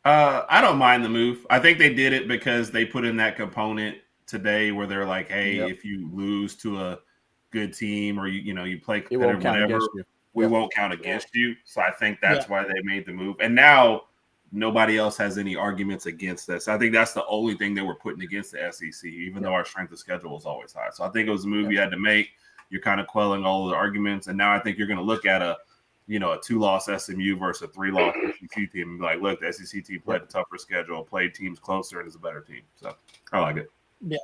I don't mind the move. I think they did it because they put in that component today where they're like, hey, if you lose to a good team or you play competitive, whatever, we won't count against you. So I think that's why they made the move. And now nobody else has any arguments against this. I think that's the only thing they were putting against the SEC, even though our strength of schedule was always high. So I think it was a move you had to make. You're kind of quelling all of the arguments. And now I think you're going to look at a 2-loss SMU versus a 3-loss SEC team and be like, look, the SEC team played a tougher schedule, played teams closer, and is a better team. So I like it. Yeah.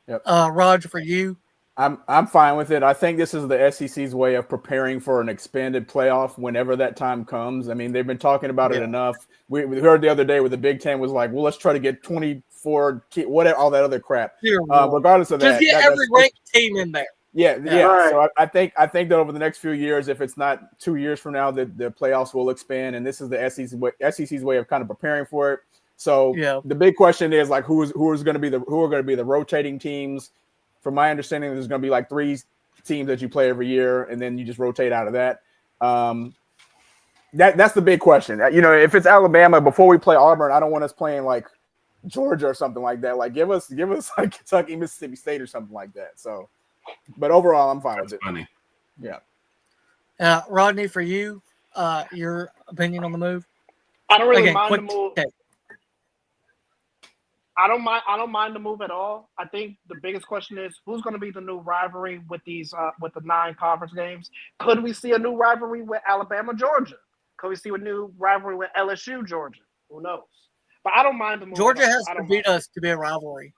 Yep. Roger, for you? I'm fine with it. I think this is the SEC's way of preparing for an expanded playoff whenever that time comes. I mean, they've been talking about it enough. We heard the other day where the Big Ten was like, well, let's try to get 24, whatever, all that other crap. Regardless of that. Just get every ranked team in there. Yeah. Right. So I think that over the next few years, if it's not 2 years from now, the playoffs will expand, and this is the SEC's way of kind of preparing for it. So the big question is like who are going to be the rotating teams. From my understanding, there's going to be like 3 teams that you play every year, and then you just rotate out of that. That's the big question. If it's Alabama before we play Auburn, I don't want us playing like Georgia or something like that. Like give us like Kentucky, Mississippi State or something like that. So, but overall, I'm fine with it. Funny. Yeah. Rodney, for you, your opinion on the move? I don't really mind the move. I don't mind the move at all. I think the biggest question is who's going to be the new rivalry with these with the 9 conference games. Could we see a new rivalry with Alabama, Georgia? Could we see a new rivalry with LSU, Georgia? Who knows? But I don't mind the move. Georgia has to beat us to be a rivalry.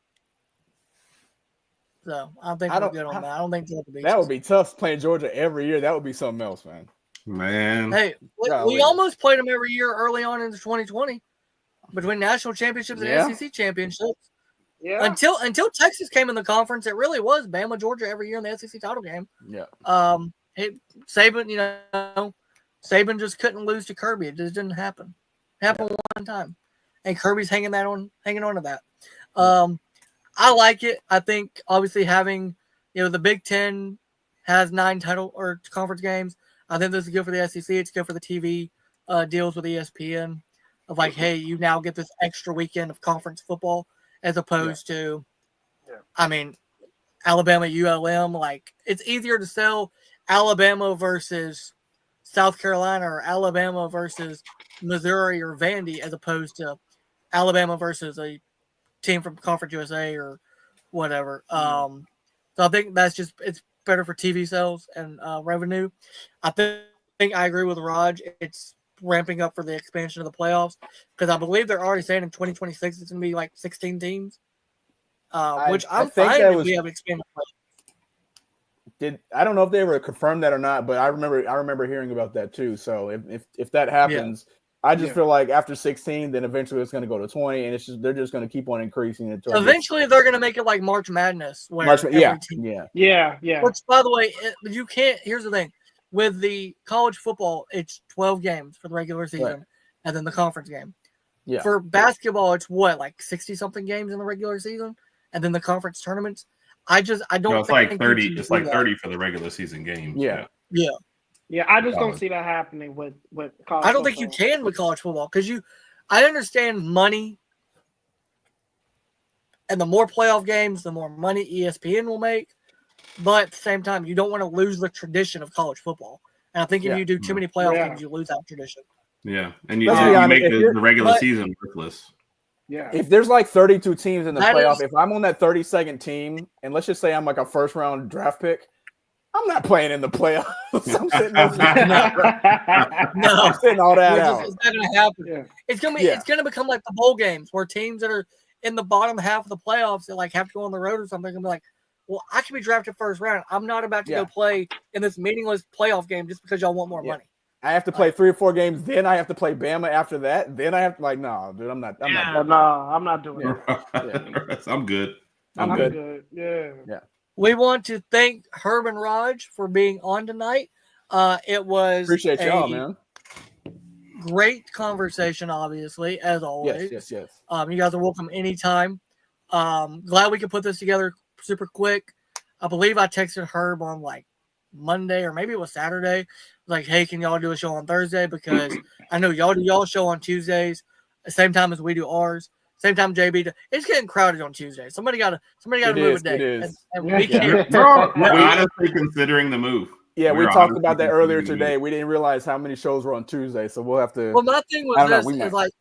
So I don't think we're good on that. I don't think Georgia beats that would be tough playing Georgia every year. That would be something else, man. Hey, we almost played them every year early on into 2020. Between national championships and SEC championships. Yeah. Until Texas came in the conference, it really was Bama, Georgia every year in the SEC title game. Yeah. Saban, Saban just couldn't lose to Kirby. It just didn't happen. It happened one time. And Kirby's hanging on to that. I like it. I think obviously having, the Big Ten has 9 title or conference games. I think this is good for the SEC. It's good for the TV deals with ESPN. Of like, hey, you now get this extra weekend of conference football as opposed to, I mean, Alabama, ULM. Like, it's easier to sell Alabama versus South Carolina or Alabama versus Missouri or Vandy as opposed to Alabama versus a team from Conference USA or whatever. So I think it's better for TV sales and revenue. I think I agree with Raj. It's ramping up for the expansion of the playoffs because I believe they're already saying in 2026 it's going to be like 16 teams, which I'm fine if we have expanded playoffs. I don't know if they ever confirmed that or not, but I remember hearing about that too. So if that happens, I just feel like after 16, then eventually it's going to go to 20, and they're just going to keep on increasing it. Eventually, they're going to make it like March Madness, where yeah. Which, by the way, you can't. Here's the thing: with the college football, it's 12 games for the regular season, and then the conference game. Yeah. For basketball, it's like 60-something games in the regular season, and then the conference tournaments. I don't. No, it's like 30. It's like 30 for the regular season games. Yeah. Yeah, I just don't see that happening with college I don't football. think you can with college football because I understand money, and the more playoff games, the more money ESPN will make. But at the same time, you don't want to lose the tradition of college football. And I think if you do too many playoff games, you lose that tradition. Yeah, and you make the regular season worthless. Yeah. If there's like 32 teams in the playoff, if I'm on that 32nd team, and let's just say I'm like a first-round draft pick, I'm not playing in the playoffs. I'm sitting I'm sitting all that out. It's not going to happen. Yeah. It's going to become like the bowl games where teams that are in the bottom half of the playoffs that like have to go on the road or something and be like, well, I can be drafted first round. I'm not about to go play in this meaningless playoff game just because y'all want more money. I have to play 3 or 4 games. Then I have to play Bama after that. Then I have to no, dude, I'm not doing it. I'm good. I'm good. Yeah. We want to thank Herb and Rodg for being on tonight. It was appreciate y'all, man. Great conversation, obviously, as always. Yes. You guys are welcome anytime. Glad we could put this together super quick. I believe I texted Herb on like Monday or maybe it was Saturday. Like, hey, can y'all do a show on Thursday? Because I know y'all do y'all show on Tuesdays, the same time as we do ours. Same time JB. It's getting crowded on Tuesday. Somebody got to move a day. And we can't. We're honestly considering the move. Yeah, we talked about that earlier today. We didn't realize how many shows were on Tuesday, so we'll have to. Well, my thing was is like,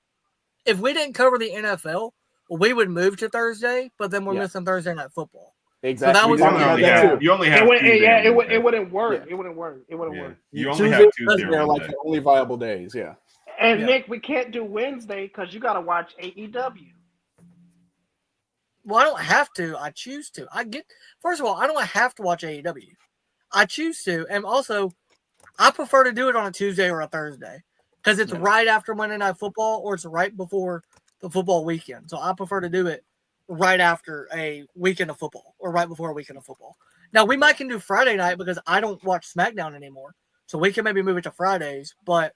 if we didn't cover the NFL, we would move to Thursday, but then we're missing Thursday night football. Exactly. So that was you only have Tuesday. It wouldn't work. Yeah. It wouldn't work. You only have Tuesday. They're like the only viable days. Yeah. And Nick, we can't do Wednesday because you got to watch AEW. Well, I don't have to. I choose to. First of all, I don't have to watch AEW. I choose to, and also, I prefer to do it on a Tuesday or a Thursday because it's right after Monday Night Football or it's right before the football weekend. So I prefer to do it right after a weekend of football or right before a weekend of football. Now, we might can do Friday night because I don't watch SmackDown anymore, so we can maybe move it to Fridays, but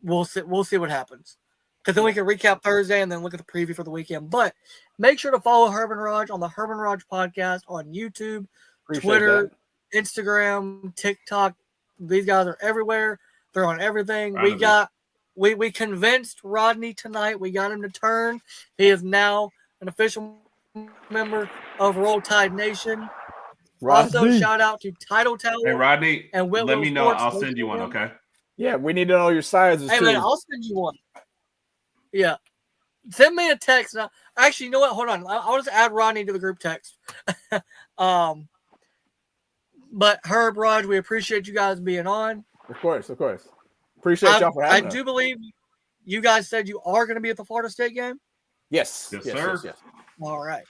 we'll see what happens. Because then we can recap Thursday and then look at the preview for the weekend. But make sure to follow Herb and Rodg on the Herb and Rodg Podcast on YouTube, Twitter, Instagram, TikTok. These guys are everywhere. They're on everything. We convinced Rodney tonight. We got him to turn. He is now an official member of Roll Tide Nation. Rodney. Also, shout out to Title Tower. Hey, Rodney, and let me know. I'll send you one, okay? Yeah, we need to know your sizes, too. Man, I'll send you one. Yeah. Send me a text. Actually, you know what? Hold on. I'll just add Rodney to the group text. But Herb, Rodg, we appreciate you guys being on. Of course. Appreciate y'all for having us. I do believe you guys said you are going to be at the Florida State game? Yes, sir. Yes. All right.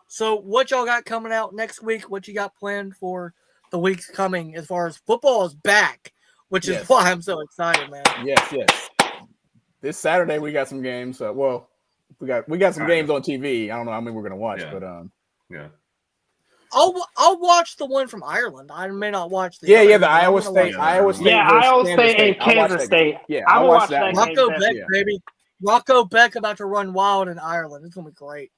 So what y'all got coming out next week? What you got planned for the weeks coming as far as football is back, which is why I'm so excited, man. Yes. This Saturday we got some games. We got some games on TV. I don't know how many we're gonna watch, but I'll watch the one from Ireland. I may not watch the the Iowa State. Iowa State and Kansas State. Yeah, I'll watch that. Rocco Beck, baby. Rocco Beck about to run wild in Ireland. It's gonna be great.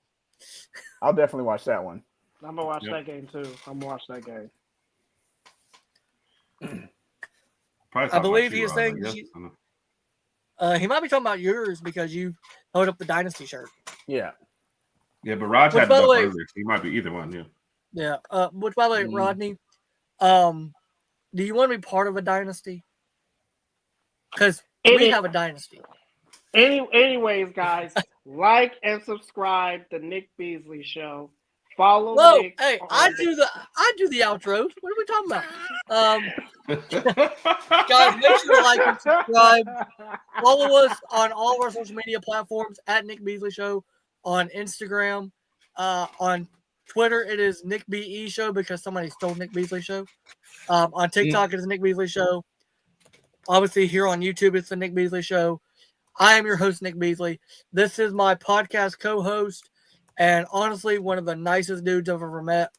I'll definitely watch that one. I'm gonna watch that game too. I'm gonna watch that game. I believe he is saying he might be talking about yours because you held up the Dynasty shirt. Yeah. Yeah, but Rod had it earlier, so he might be either one, Yeah. Which, by the way, Rodney, do you want to be part of a dynasty? Because we have a dynasty. Anyways, guys, like and subscribe to Nick Beasley Show. Follow Nick. Hey, I do the outros. What are we talking about? Guys, make sure to like and subscribe. Follow us on all of our social media platforms at Nick Beasley Show on Instagram, on Twitter, it is Nick BE Show because somebody stole Nick Beasley Show. On TikTok, it is Nick Beasley Show. Obviously, here on YouTube, it's the Nick Beasley Show. I am your host, Nick Beasley. This is my podcast co-host, and honestly, one of the nicest dudes I've ever met.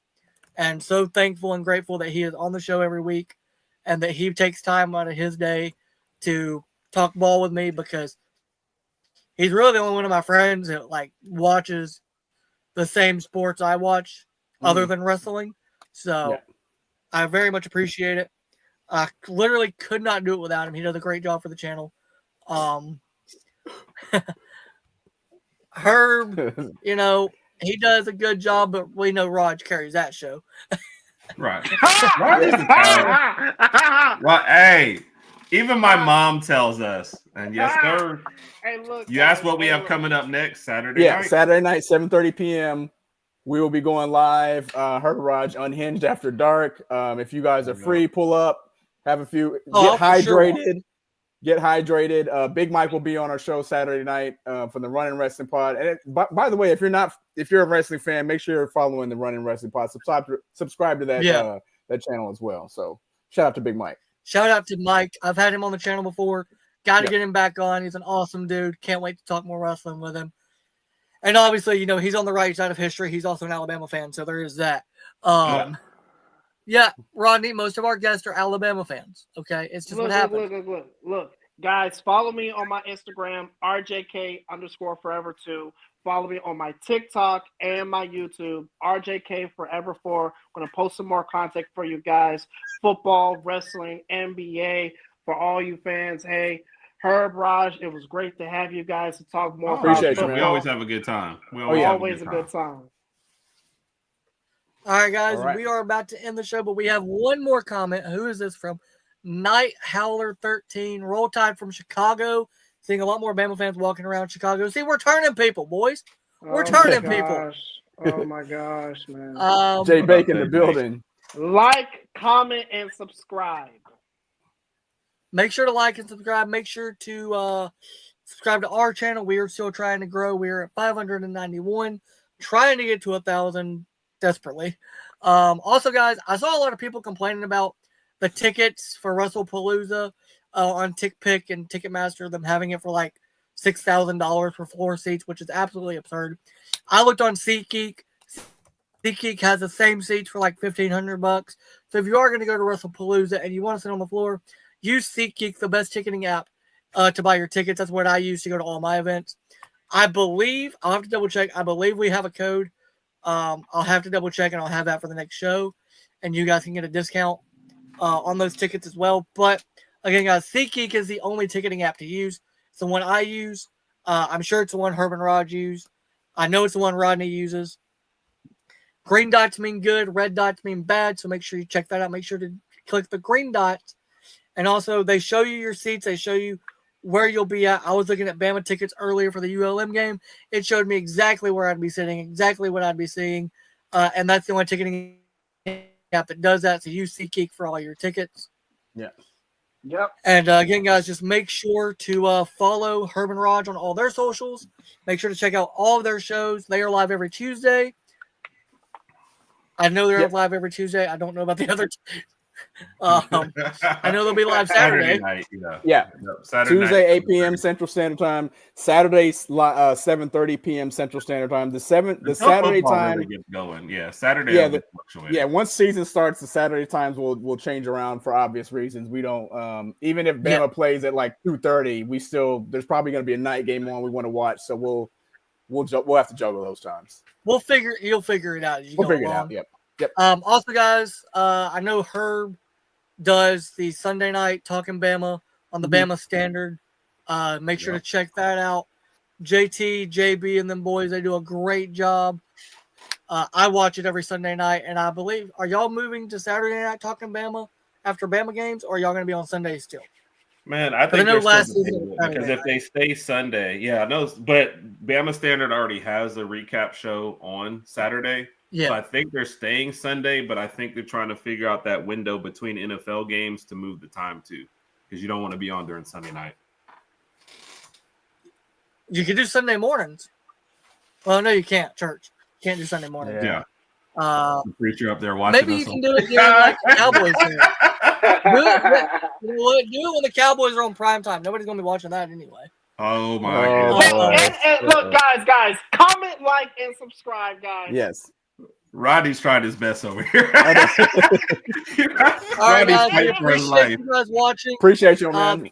And so thankful and grateful that he is on the show every week and that he takes time out of his day to talk ball with me, because he's really the only one of my friends that watches the same sports I watch other than wrestling. So I very much appreciate it. I literally could not do it without him. He does a great job for the channel. Herb, he does a good job, but we know Rodg carries that show. Right. Rodg is the talent. Well, hey, even my mom tells us, and yes, sir. Hey, look. You asked what we have coming up next Saturday night. Saturday night, 7:30 p.m. We will be going live. Herb and Rodg Unhinged After Dark. If you guys are free, pull up. Have a few. Get hydrated. Sure. Get hydrated. Big Mike will be on our show Saturday night for the Running Wrestling Pod. And by the way, if you're a wrestling fan, make sure you're following the Running Wrestling Pod. Subscribe to that that channel as well. So shout out to Big Mike. Shout out to Mike. I've had him on the channel before. Got to get him back on. He's an awesome dude. Can't wait to talk more wrestling with him. And obviously, he's on the right side of history. He's also an Alabama fan, so there is that. Yeah, Rodney, most of our guests are Alabama fans. Okay, it's just what happens. Look, guys, follow me on my Instagram, RJK_forever2. Follow me on my TikTok and my YouTube, RJK4ever4. I'm going to post some more content for you guys. Football, wrestling, NBA, for all you fans. Hey, Herb, Raj, it was great to have you guys to talk more about football. We always have a good time. Always a good time. All right, guys, we are about to end the show, but we have one more comment. Who is this from? Night Howler 13. Roll Tide from Chicago. Seeing a lot more Bama fans walking around Chicago. See, we're turning people, boys. We're turning people. Oh, my gosh, man. Jay Bacon in the building. Like, comment, and subscribe. Make sure to like and subscribe. Make sure to subscribe to our channel. We are still trying to grow. We are at 591. Trying to get to 1,000 desperately. Also, guys, I saw a lot of people complaining about the tickets for WrestlePalooza on TickPick and Ticketmaster, them having it for like $6,000 for floor seats, which is absolutely absurd. I looked on SeatGeek. SeatGeek has the same seats for like $1,500. So if you are going to go to WrestlePalooza and you want to sit on the floor, use SeatGeek, the best ticketing app, to buy your tickets. That's what I use to go to all my events. I believe, I'll have to double check, I believe we have a code. I'll have to double check, and I'll have that for the next show, and you guys can get a discount on those tickets as well. But again, guys, SeatGeek is the only ticketing app to use. It's the one I use. I'm sure it's the one Herb and Rodg use. I know it's the one Rodney uses. Green dots mean good, red dots mean bad, so make sure you check that out. Make sure to click the green dots. And also, they show you your seats. They show you where you'll be at. I was looking at Bama tickets earlier for the ULM game. It showed me exactly where I'd be sitting, exactly what I'd be seeing. And that's the only ticketing app that does that. So use SeatGeek for all your tickets. Yeah. Yep. And again, guys, just make sure to follow Herb and Rodg on all their socials. Make sure to check out all of their shows. They are live every Tuesday. I know they're live every Tuesday. I don't know about the other I know they'll be live Saturday. Night, Saturday Tuesday, night, 8 p.m. Central Standard Time. Saturday, 7:30 p.m. Central Standard Time. The Saturday time gets going. Yeah, Saturday. Once season starts, the Saturday times will change around for obvious reasons. We don't even if Bama plays at like 2:30, there's probably going to be a night game on we want to watch. So we'll have to juggle those times. You'll figure it out as you go along. Yep. Also, guys, I know Herb does the Sunday night Talking Bama on the Bama Standard. Make sure to check that out. JT, JB, and them boys, they do a great job. I watch it every Sunday night, and I believe, are y'all moving to Saturday night Talking Bama after Bama games, or are y'all going to be on Sunday still? Man, I think because if they stay Sunday, but Bama Standard already has a recap show on Saturday. Yeah, so I think they're staying Sunday, but I think they're trying to figure out that window between NFL games to move the time to, because you don't want to be on during Sunday night. You can do Sunday mornings. Well, no, you can't. Church, you can't do Sunday mornings. Yeah. The preacher up there watching. Maybe you can do it during like the Cowboys game. it when the Cowboys are on prime time. Nobody's gonna be watching that anyway. Oh my And look, guys, comment, like, and subscribe, guys. Yes. Rodney's trying his best over here. All right, guys, we fighting for his appreciate life. you guys watching. Appreciate you, man.